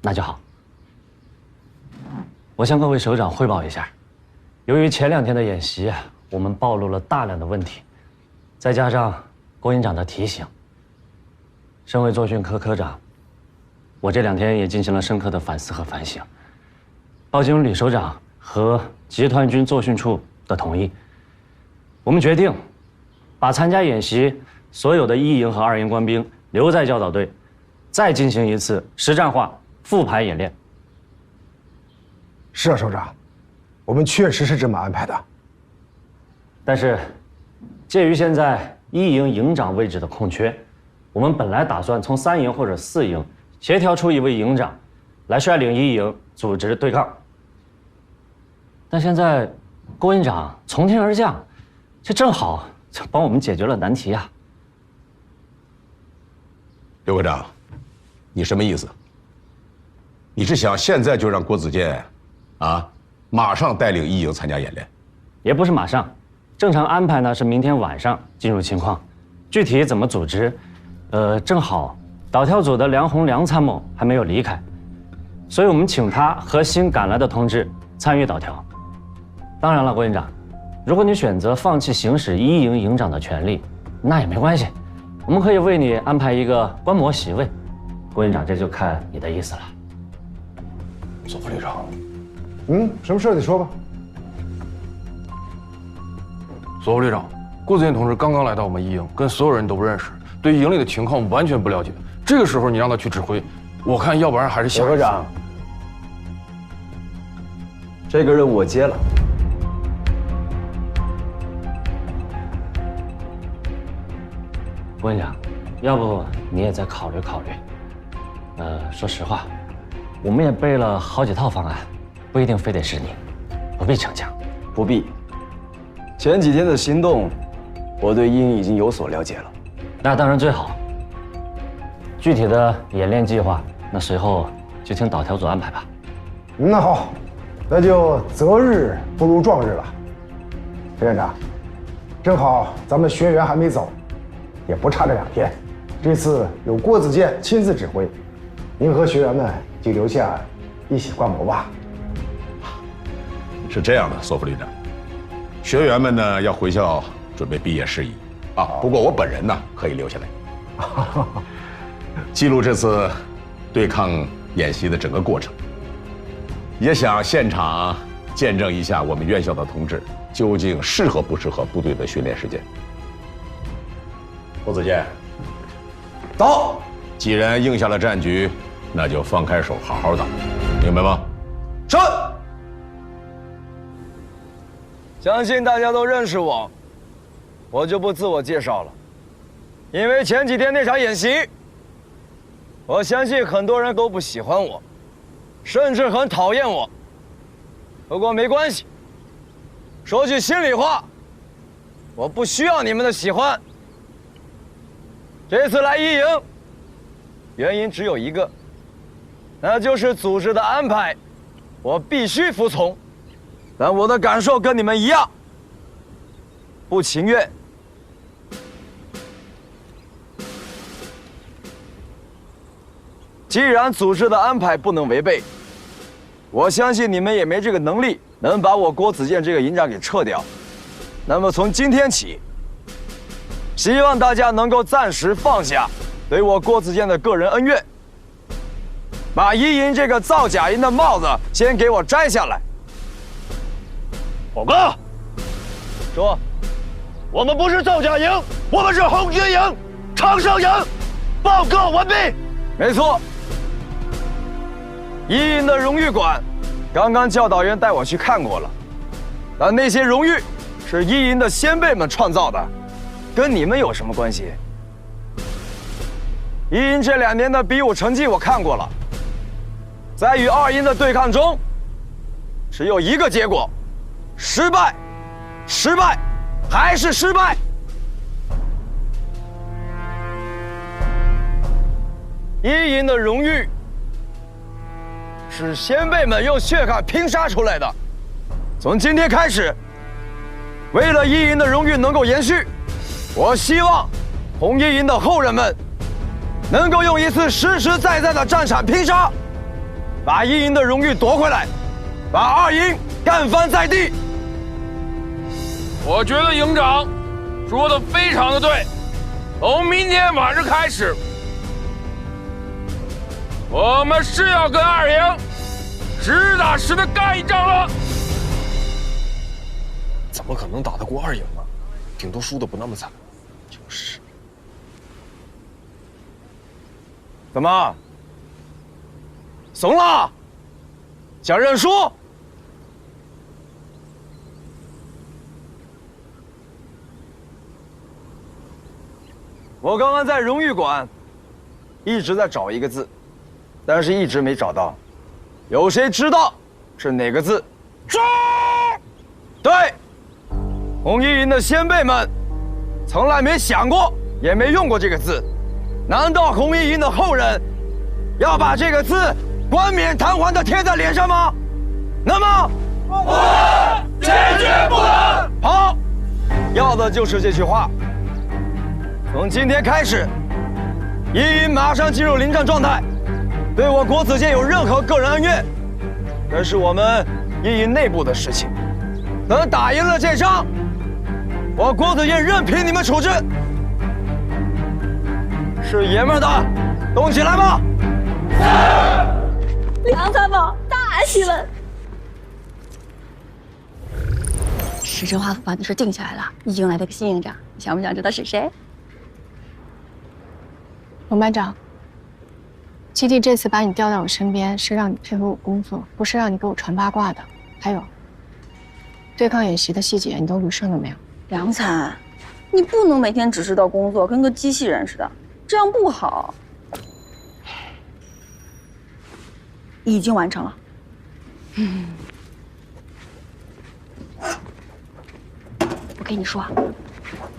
那就好。我向各位首长汇报一下，由于前2天的演习，我们暴露了大量的问题，再加上郭营长的提醒。身为作训科科长，我这2天也进行了深刻的反思和反省。报经吕首长和集团军作训处的同意，我们决定把参加演习所有的1营和2营官兵留在教导队，再进行一次实战化复盘演练。是啊，首长，我们确实是这么安排的。但是，鉴于现在1营营长位置的空缺，我们本来打算从3营或者4营协调出一位营长，来率领1营组织对抗。但现在，郭营长从天而降，这正好就帮我们解决了难题啊！刘科长，你什么意思？你是想现在就让郭子健，马上带领1营参加演练？也不是马上，正常安排呢是明天晚上进入情况，具体怎么组织？正好导调组的梁红梁参谋还没有离开，所以我们请他和新赶来的同志参与导调。当然了，郭营长，如果你选择放弃行使1营营长的权利，那也没关系，我们可以为你安排一个观摩席位。郭营长，这就看你的意思了。左副旅长，什么事你说吧。左副旅长，郭子健同志刚刚来到我们1营，跟所有人都不认识，对营里的情况完全不了解。这个时候你让他去指挥，我看要不然还是下。左科长，这个任务我接了。郭营长，要不你也再考虑考虑。说实话，我们也备了好几套方案，不一定非得是你，不必逞强。不必。前几天的行动，我对1营已经有所了解了。那当然最好。具体的演练计划，那随后就听导调组安排吧。那好，那就择日不如撞日了。裴院长，正好咱们学员还没走，也不差这2天。这次有郭子健亲自指挥，您和学员们就留下一起观摩吧。是这样的，索副旅长，学员们呢要回校准备毕业事宜不过我本人呢可以留下来，记录这次对抗演习的整个过程，也想现场见证一下我们院校的同志究竟适合不适合部队的训练时间。郭子健，走。既然应下了战局，那就放开手，好好打，明白吗？是。相信大家都认识我，我就不自我介绍了。因为前几天那场演习，我相信很多人都不喜欢我，甚至很讨厌我。不过没关系，说句心里话，我不需要你们的喜欢。这次来1营，原因只有一个，那就是组织的安排，我必须服从。但我的感受跟你们一样，不情愿。既然组织的安排不能违背，我相信你们也没这个能力能把我郭子健这个营长给撤掉。那么从今天起，希望大家能够暂时放下对我郭子健的个人恩怨，把1营这个造假营的帽子先给我摘下来。报告，说，我们不是造假营，我们是红军营、长胜营。报告完毕。没错，1营的荣誉馆，刚刚教导员带我去看过了，但那些荣誉是1营的先辈们创造的，跟你们有什么关系？1营这2年的比武成绩我看过了，在与2营的对抗中，只有一个结果。失败，失败，还是失败。1营的荣誉是先辈们用血汗拼杀出来的。从今天开始，为了1营的荣誉能够延续，我希望红1营的后人们能够用一次实实在在的战场拼杀，把1营的荣誉夺回来，把2营干翻在地。我觉得营长说的非常的对，从明天晚上开始，我们是要跟二营实打实的干一仗了。怎么可能打得过二营啊？顶多输的不那么惨。就是。怎么？怂了？想认输？我刚刚在荣誉馆一直在找一个字，但是一直没找到。有谁知道是哪个字？说。对，红衣营的先辈们从来没想过，也没用过这个字。难道红衣营的后人要把这个字冠冕堂皇地贴在脸上吗？那么，不能，坚决不能。好，要的就是这句话。从今天开始，一营马上进入临战状态。对我国子监有任何个人恩怨，那是我们一营内部的事情。等打赢了这仗，我国子监任凭你们处置。是爷们的，动起来吧！梁参谋，大喜了！石镇华府办的事定下来了，已经来了个新营长，你想不想知道是谁？龙班长，基地这次把你调到我身边，是让你配合我工作，不是让你给我传八卦的。还有，对抗演习的细节你都捋顺了没有？梁参，你不能每天只知道工作，跟个机器人似的，这样不好。已经完成了。我跟你说，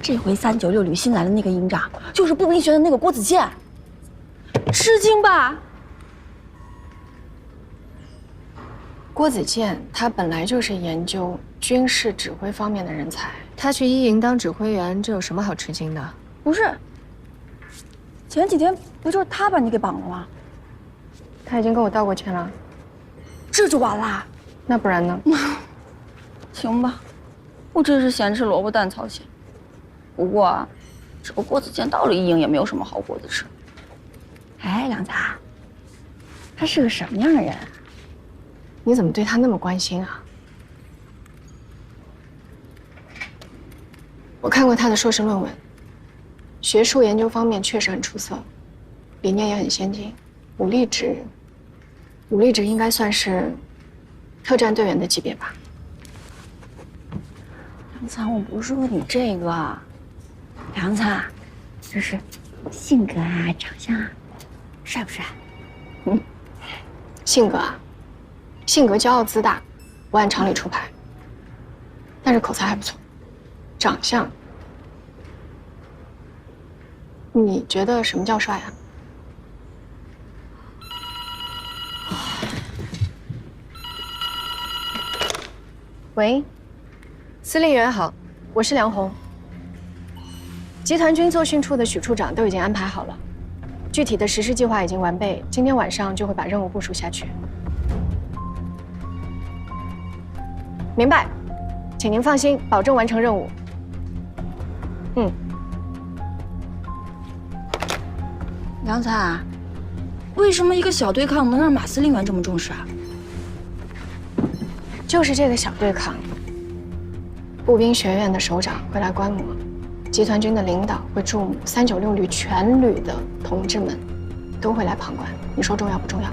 这回396旅新来的那个营长，就是步兵学院的那个郭子健，吃惊吧？郭子健他本来就是研究军事指挥方面的人才，他去一营当指挥员，这有什么好吃惊的？不是，前几天不就是他把你给绑了吗？他已经跟我道过歉了，这就完啦？那不然呢？行吧，我真是咸吃萝卜淡操心。不过啊，这个郭子健到了一营也没有什么好果子吃。哎，梁子，他是个什么样的人？你怎么对他那么关心啊？我看过他的硕士论文，学术研究方面确实很出色，理念也很先进，武力值应该算是特战队员的级别吧。梁灿，我不是问你这个，梁灿，就是性格啊、长相啊，帅不帅？性格骄傲自大，不按常理出牌，但是口才还不错。长相，你觉得什么叫帅啊？喂，司令员好，我是梁红。集团军作训处的许处长都已经安排好了，具体的实施计划已经完备，今天晚上就会把任务部署下去。明白，请您放心，保证完成任务。梁灿，为什么一个小对抗能让马司令员这么重视啊？就是这个小对抗，步兵学院的首长会来观摩，集团军的领导会注目，396旅全旅的同志们都会来旁观。你说重要不重要？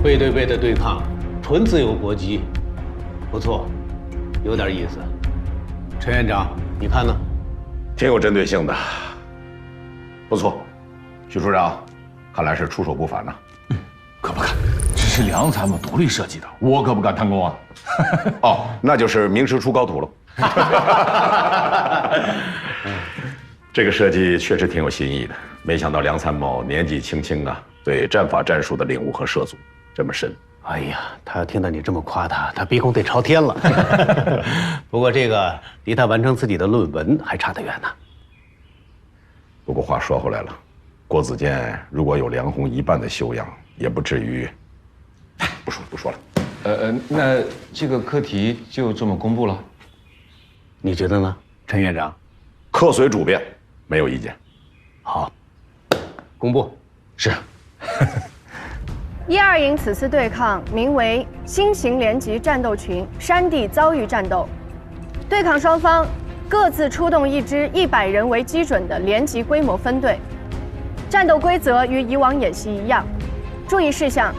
背对背的对抗，纯自由搏击，不错，有点意思。陈院长，你看呢？挺有针对性的，不错。许处长，看来是出手不凡呐。可不敢，这是梁参谋独立设计的，我可不敢贪功啊。哦，那就是名师出高徒了。这个设计确实挺有新意的，没想到梁参谋年纪轻轻啊，对战法战术的领悟和涉足这么深。哎呀，他要听到你这么夸他，他鼻孔得朝天了。不过这个离他完成自己的论文还差得远呢。不过话说回来了，郭子健如果有梁红一半的修养，也不至于。不说了。那这个课题就这么公布了？你觉得呢，陈院长？客随主便，没有意见。好，公布。是。1、2营此次对抗名为新型联级战斗群山地遭遇战斗，对抗双方各自出动一支100人为基准的联级规模分队。战斗规则与以往演习一样，注意事项：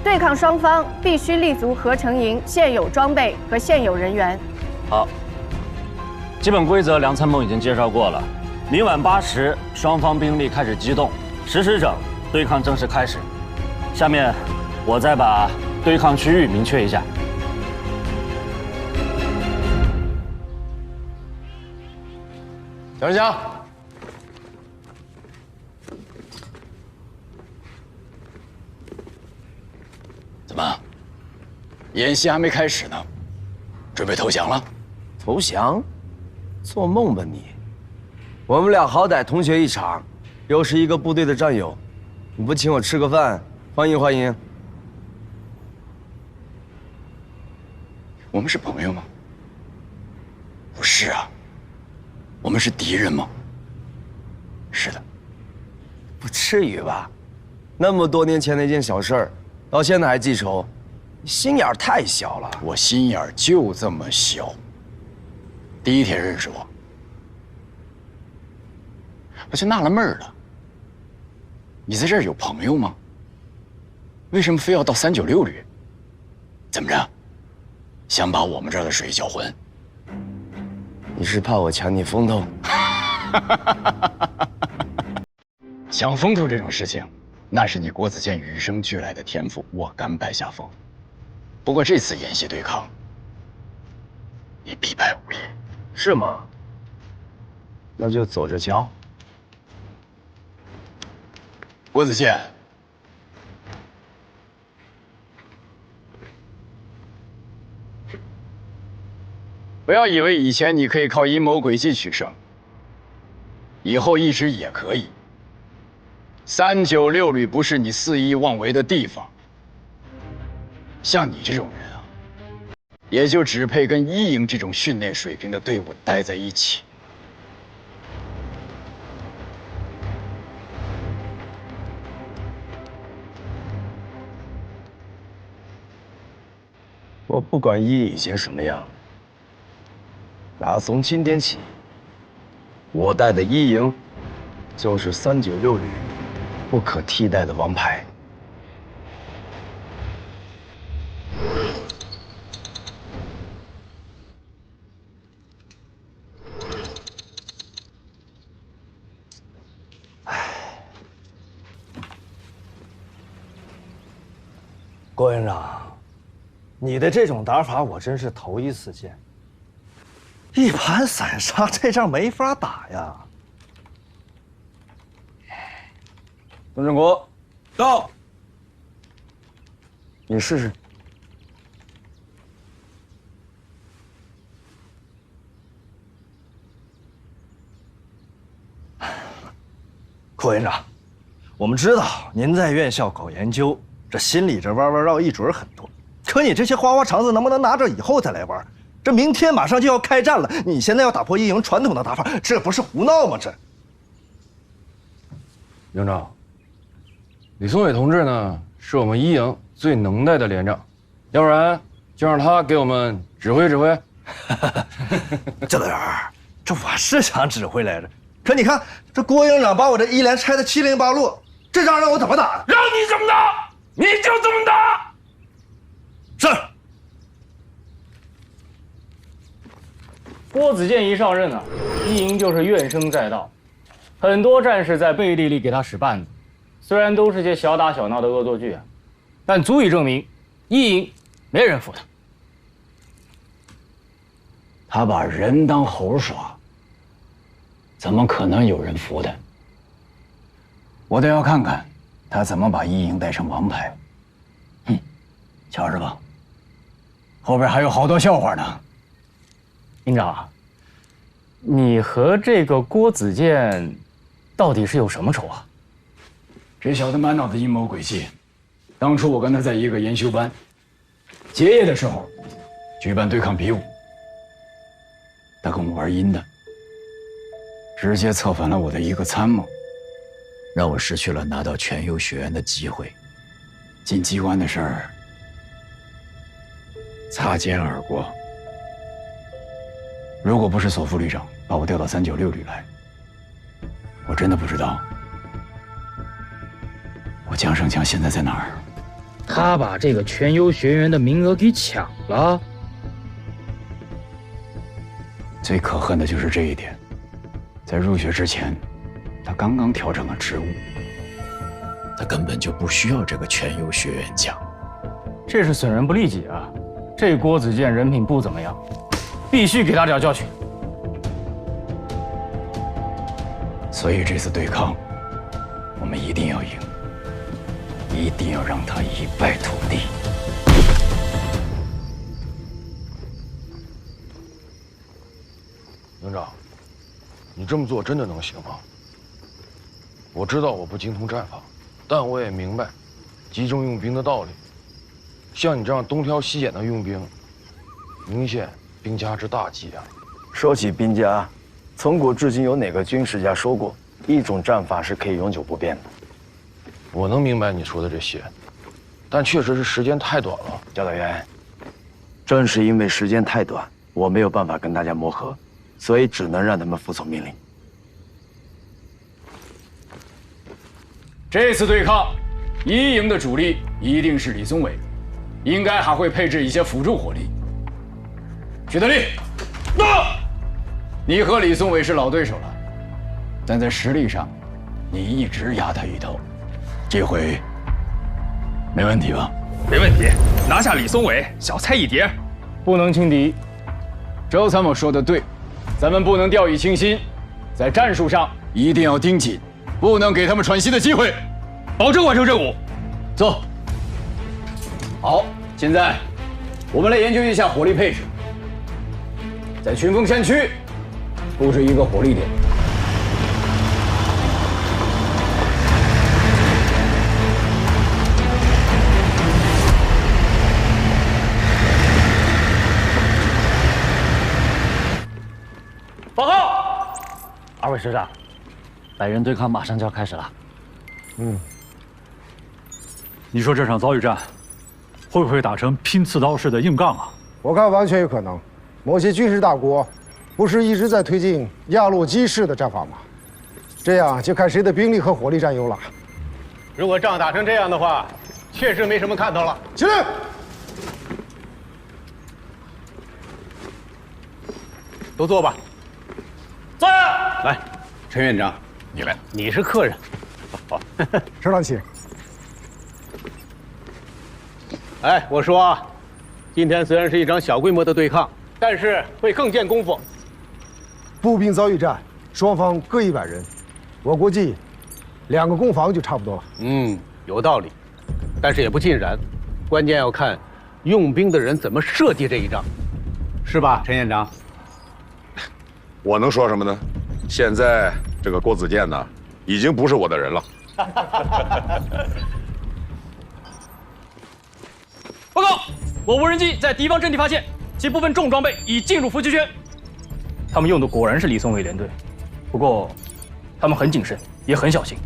对抗双方必须立足合成营现有装备和现有人员。好，基本规则梁参谋已经介绍过了。明晚8时，双方兵力开始机动，10时整，对抗正式开始。下面我再把对抗区域明确一下。蒋强，怎么，演习还没开始呢，准备投降了？投降？做梦吧你！我们俩好歹同学一场，又是一个部队的战友，你不请我吃个饭，欢迎欢迎。我们是朋友吗？不是啊。我们是敌人吗？是的。不至于吧？那么多年前的一件小事儿，到现在还记仇，你心眼儿太小了。我心眼儿就这么小。第一天认识我，我就纳了闷了。你在这儿有朋友吗？为什么非要到396旅？怎么着？想把我们这儿的水搅浑？你是怕我抢你风头？抢风头这种事情，那是你郭子健与生俱来的天赋，我甘拜下风。不过这次演习对抗，你必败无疑。是吗？那就走着瞧。郭子健，不要以为以前你可以靠阴谋诡计取胜，以后一直也可以。396旅不是你肆意妄为的地方。像你这种人啊，也就只配跟1营这种训练水平的队伍待在一起。我不管1营以前什么样，打从今天起，我带的1营就是396旅不可替代的王牌。郭营长，你的这种打法我真是头一次见。一盘散沙，这仗没法打呀！董振国，到。你试试。郭营长，我们知道您在院校搞研究，这心里这弯弯绕一准很多。可你这些花花肠子能不能拿着以后再来玩？这明天马上就要开战了，你现在要打破1营传统的打法，这不是胡闹吗？这，营长，李松伟同志呢，是我们1营最能耐的连长，要不然就让他给我们指挥指挥。教导员，这我是想指挥来着，可你看这郭营长把我这1连拆得七零八落，这仗让我怎么打？让你怎么打，你就怎么打。是。郭子健一上任啊，1营就是怨声载道，很多战士在背地里给他使绊子，虽然都是些小打小闹的恶作剧啊，但足以证明1营没人服他。他把人当猴耍，怎么可能有人服他？我倒要看看他怎么把1营带成王牌。瞧着吧，后边还有好多笑话呢。营长，你和这个郭子健到底是有什么仇啊？这小子满脑子阴谋诡计。当初我跟他在一个研修班，结业的时候举办对抗比武，他跟我玩阴的。直接策反了我的一个参谋，让我失去了拿到全优学员的机会。进机关的事儿，擦肩而过。如果不是索副旅长把我调到396旅来，我真的不知道我江胜强现在在哪儿。他把这个全优学员的名额给抢了。最可恨的就是这一点，在入学之前，他刚刚调整了职务，他根本就不需要这个全优学员奖。这是损人不利己啊！这郭子健人品不怎么样，必须给他点教训。所以这次对抗，我们一定要赢，一定要让他一败涂地。营长，你这么做真的能行吗？我知道我不精通战法，但我也明白集中用兵的道理。像你这样东挑西拣的用兵，明显兵家之大忌啊！说起兵家，从古至今有哪个军事家说过一种战法是可以永久不变的？我能明白你说的这些，但确实是时间太短了。教导员，正是因为时间太短，我没有办法跟大家磨合，所以只能让他们服从命令。这次对抗，1营的主力一定是李松伟，应该还会配置一些辅助火力。徐德利，你和李松伟是老对手了，但在实力上，你一直压他一头，这回没问题吧？没问题，拿下李松伟，小菜一碟，不能轻敌。周参谋说的对，咱们不能掉以轻心，在战术上一定要盯紧，不能给他们喘息的机会，保证完成任务。走。好，现在我们来研究一下火力配置，在群峰山区布置一个火力点。报告，二位师长，百人对抗马上就要开始了。你说这场遭遇战会不会打成拼刺刀式的硬杠啊？我看完全有可能。某些军事大国不是一直在推进亚洛基式的战法吗？这样就看谁的兵力和火力占优了。如果仗打成这样的话，确实没什么看头了。起来！都坐吧。坐下。来，陈院长，你来。你是客人。省长请。哎，我说啊，今天虽然是一场小规模的对抗，但是会更见功夫。步兵遭遇战，双方各100人，我估计2个攻防就差不多了。有道理，但是也不尽然，关键要看用兵的人怎么设计这一仗，是吧，陈院长？我能说什么呢？现在这个郭子健呢，已经不是我的人了。报告，我无人机在敌方阵地发现，其部分重装备已进入伏击圈。他们用的果然是李松伟连队，不过他们很谨慎，也很小心。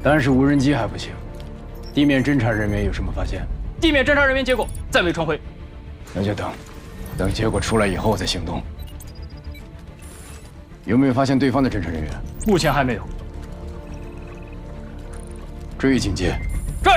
但是无人机还不行，地面侦察人员有什么发现？地面侦察人员结果暂未传回。那就等结果出来以后再行动。有没有发现对方的侦察人员？目前还没有。注意警戒。是。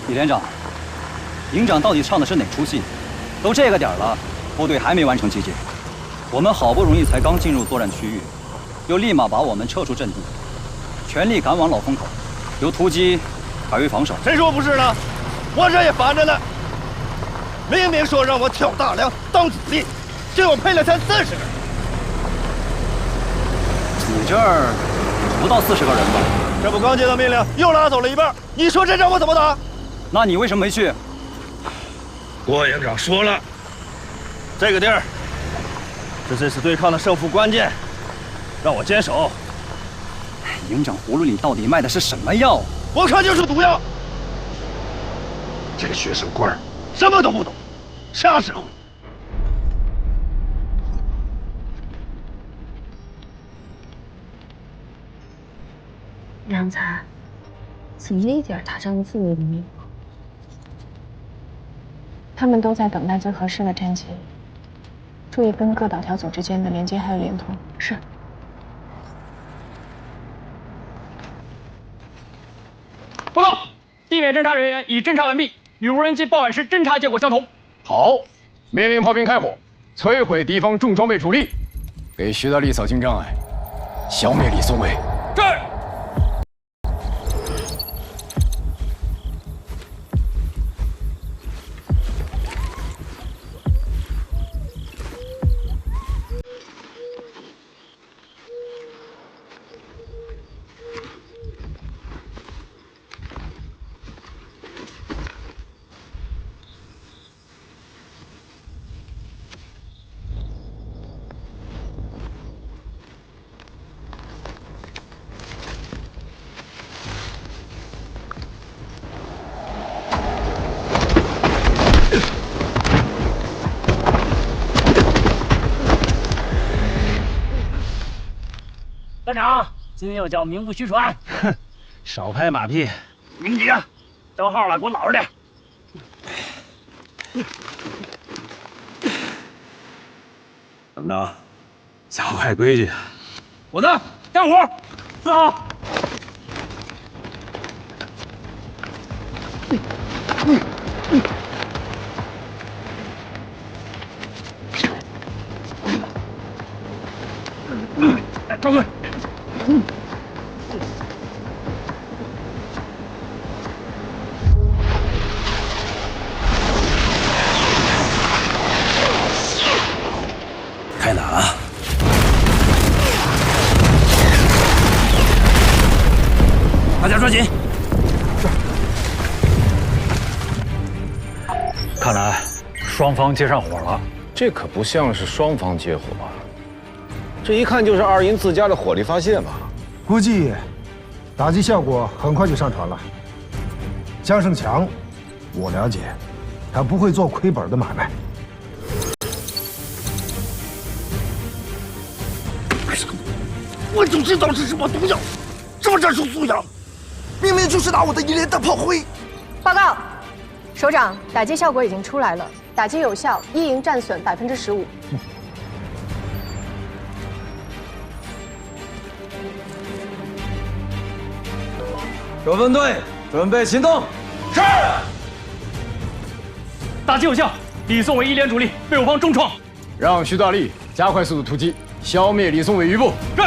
李连长，营长到底唱的是哪出戏？都这个点了，部队还没完成集结，我们好不容易才刚进入作战区域，又立马把我们撤出阵地，全力赶往老风口，由突击改为防守。谁说不是呢？我这也烦着呢。明明说让我挑大梁当主力，结果配了才40个人。你这儿不到40个人吧？这不刚接到命令，又拉走了一半，你说这仗我怎么打？那你为什么没去？郭营长说了，这个地儿是这次对抗的胜负关键，让我坚守。营长葫芦里到底卖的是什么药？我看就是毒药。这个学生官什么都不懂，瞎指挥。良才，注意点他这个副武名。他们都在等待最合适的战机，注意跟各岛条组之间的连接还有联通。是。报告，地面侦察人员已侦察完毕，与无人机报案时侦察结果相同。好，命令炮兵开火，摧毁敌方重装备主力，给徐大力扫清障碍，消灭李松伟。是。班长，今天又叫名不虚传。哼，少拍马屁。明杰，到号了，给我老实点。怎么着？想坏规矩？我的干活，四号。赵队。开打！大家抓紧！看来双方接上火了。这可不像是双方接火啊，这一看就是二营自家的火力发泄嘛。估计打击效果很快就上传了。江胜强，我了解，他不会做亏本的买卖。我就知道是什么毒药，什么战术素养，明明就是拿我的一连弹炮灰。报告，首长，打击效果已经出来了，打击有效，一营战损15%。各分队准备行动。是。打击有效，李松伟一连主力被我方重创，让徐大力加快速度突击，消灭李松伟余部。是。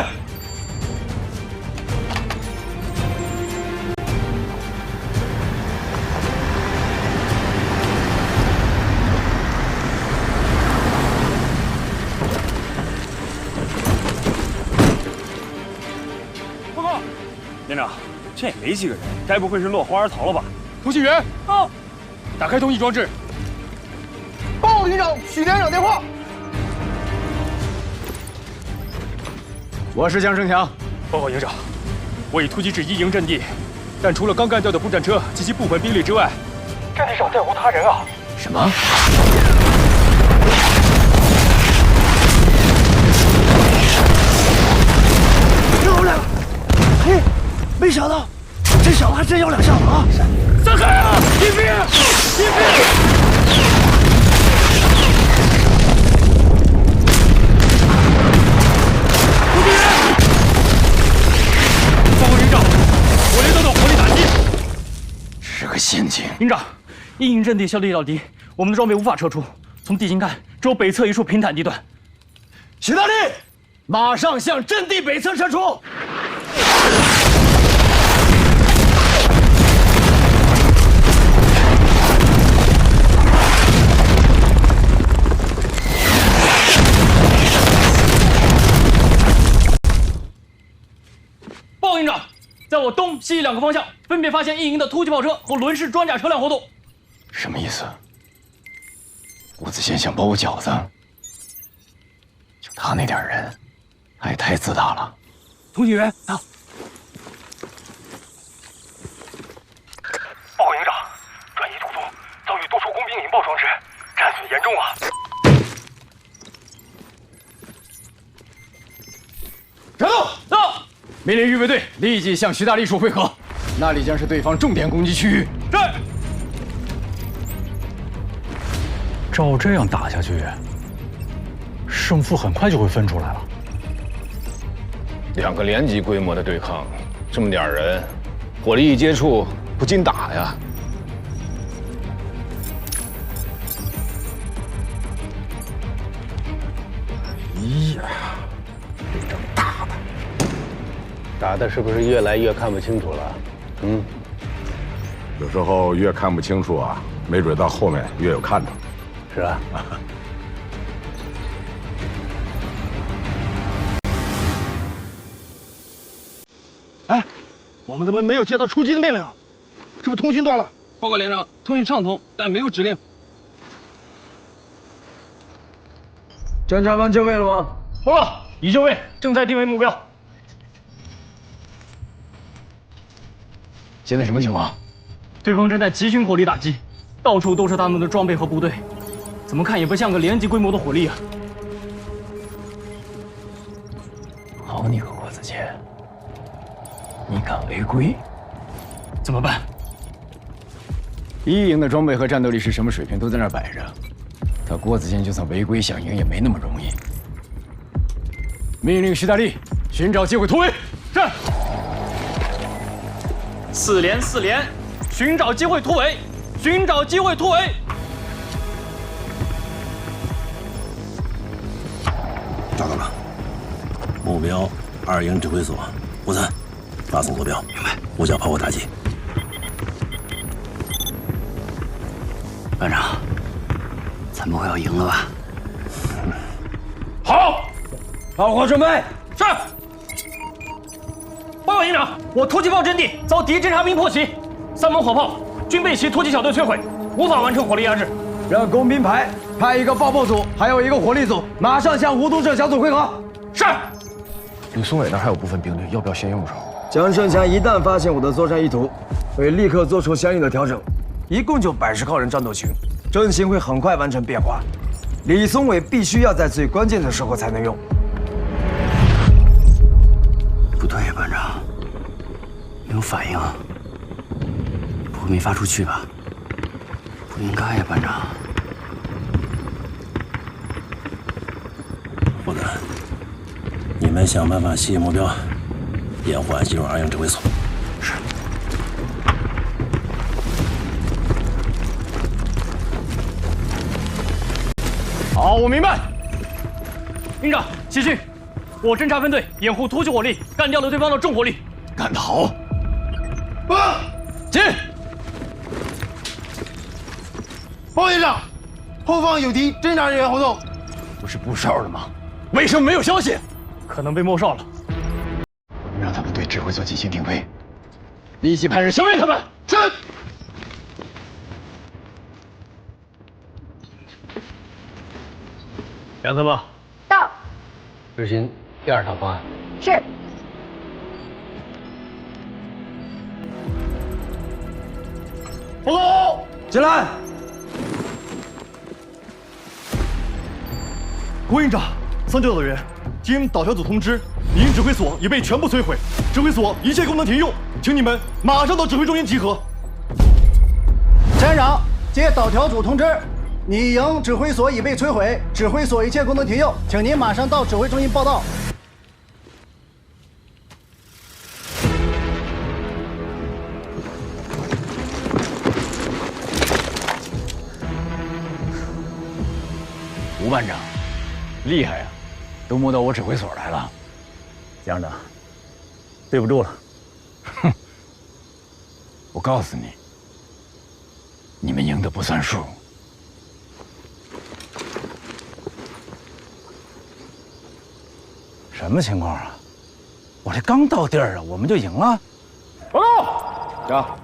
报告，连长，这也没几个人，该不会是落荒而逃了吧？通信员，到，打开通信装置。报营长，许连长电话。我是江胜强。报告营长，我已突击至一营阵地，但除了刚干掉的步战车及其部分兵力之外，阵地上再无他人啊！什么？漂亮！嘿，没想到这小子还真有两下子啊！散开啊！引兵！引兵！报告营长，我连得到火力打击，是个陷阱。营长，一营阵地消力到底，我们的装备无法撤出。从地形看，只有北侧一处平坦地段。徐大力，马上向阵地北侧撤出。报告营长，在我东西两个方向分别发现一营的突击炮车和轮式装甲车辆活动。什么意思？伍子贤想包我饺子？就他那点人，还太自大了。通信员到。报告营长，转移途中遭遇多处工兵引爆装置，战损严重啊！战斗！到！命令预备队立即向徐大隶属会合，那里将是对方重点攻击区域。是。照这样打下去，胜负很快就会分出来了。2个连级规模的对抗，这么点人，火力一接触，不禁打呀。哎呀，这么大的，打的是不是越来越看不清楚了？有时候越看不清楚啊，没准到后面越有看头。是啊。哎，我们怎么没有接到出击的命令？是不是通讯断了？报告连长，通讯畅通，但没有指令。侦察方就位了吗？报告，已就位，正在定位目标。现在什么情况？对方正在集群火力打击，到处都是他们的装备和部队，怎么看也不像个连级规模的火力啊！好你个郭子健，你敢违规？怎么办？1营的装备和战斗力是什么水平都在那儿摆着，他郭子健就算违规想赢也没那么容易。命令徐大力寻找机会突围。是。4连4连，寻找机会突围，寻找机会突围。找到了，目标2营指挥所，53，发送坐标。明白。5角炮火打击。班长，咱不会要赢了吧？好，炮火准备。是。报告营长，我突击炮阵地遭敌侦察兵破袭，3门火炮均被其突击小队摧毁，无法完成火力压制。让工兵排派1个爆炮组，还有1个火力组，马上向无毒者小组汇合。是。吕松伟那还有部分兵力，要不要先用上？江胜强一旦发现我的作战意图，会立刻做出相应的调整。一共就80号人战斗群，阵型会很快完成变化。李松伟必须要在最关键的时候才能用。不对呀，班长，没有反应，不会没发出去吧？不应该呀，班长。伙子，你们想办法吸引目标，延缓进入2营指挥所。是。好，我明白。营长，启训，我侦察分队掩护突击火力，干掉了对方的重火力。干得好！进！报告营长，后方有敌侦察人员活动。不是布哨了吗？为什么没有消息？可能被没哨了。让他们对指挥所进行定位，立即派人消灭他们。是。梁特报，到。执行第2套方案。是。报告，进来。郭营长，396人，经导调组通知，敌营指挥所已被全部摧毁，指挥所一切功能停用，请你们马上到指挥中心集合。站长，接导调组通知，你营指挥所已被摧毁，指挥所一切功能停用，请您马上到指挥中心报到。吴班长，厉害呀，都摸到我指挥所来了。江长，对不住了。哼，我告诉你，你们赢的不算数。什么情况啊？我这刚到地儿啊，我们就赢了？报告，长，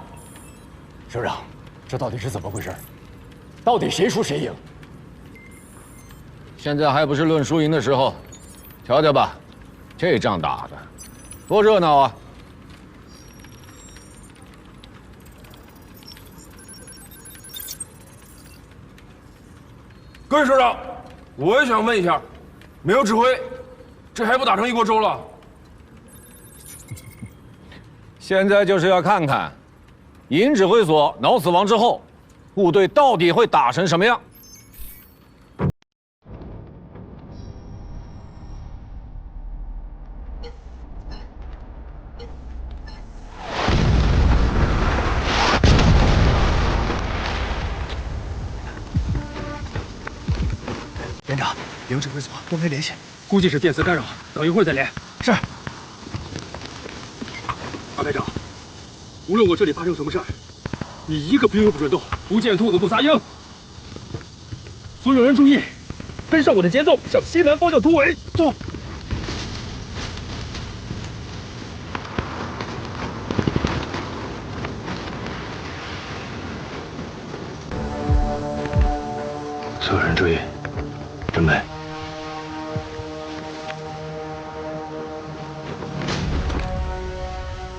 师长，这到底是怎么回事？到底谁输谁赢？现在还不是论输赢的时候，瞧瞧吧，这仗打的多热闹啊！各位首长，我也想问一下，没有指挥，这还不打成一锅粥了？现在就是要看看，营指挥所脑死亡之后，部队到底会打成什么样。连长，营指挥所都没联系，估计是电磁干扰，等一会儿再连。是。大排长，无论我这里发生什么事儿，你一个兵也不准动，不见兔子不撒鹰。所有人注意，跟上我的节奏，向西南方向突围。走。所有人注意，准备。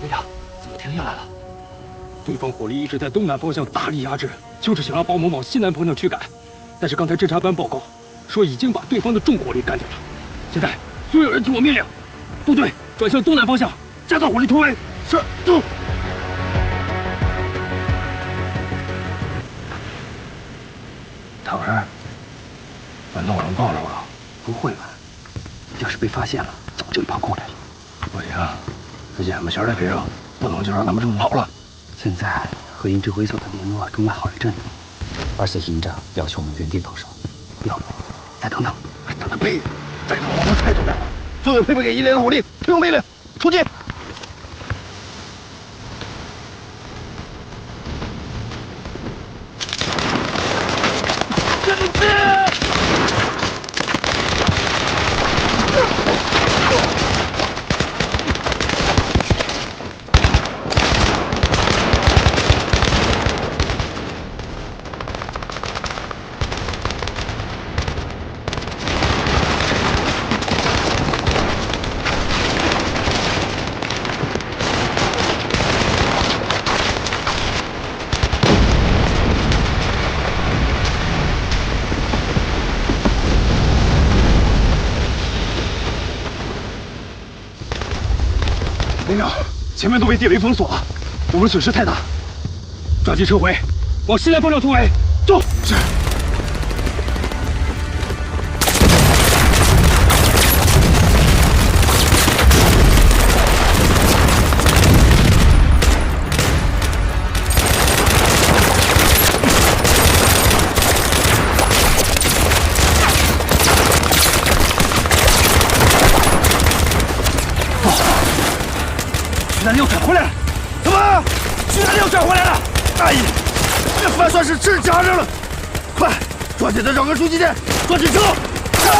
连长，怎么停下来了？对方火力一直在东南方向大力压制，就是想要把我们往西南方向驱赶。但是刚才侦察班报告说，已经把对方的重火力干掉了。现在所有人听我命令，部队转向东南方向，加大火力突围。是，走。讨儿，难道我们暴露了？不会吧？要是被发现了，早就跑过来了。不行，之前我们小带皮肉，不能就让他们这么跑了。现在和营指挥所的联络中断好一阵子，24营长要求我们原地投守，要不再等等。等个屁！再等我们太多了。所有配备给1连的火力，听我命令，出击！连长，前面都被地雷封锁了，我们损失太大，抓紧撤回，往西南方向突围。走。是。徐南六转回来了！怎么？徐南六转回来了！哎呀，这范算是真夹着了！快，抓紧的找个出击点，抓紧撤！撤！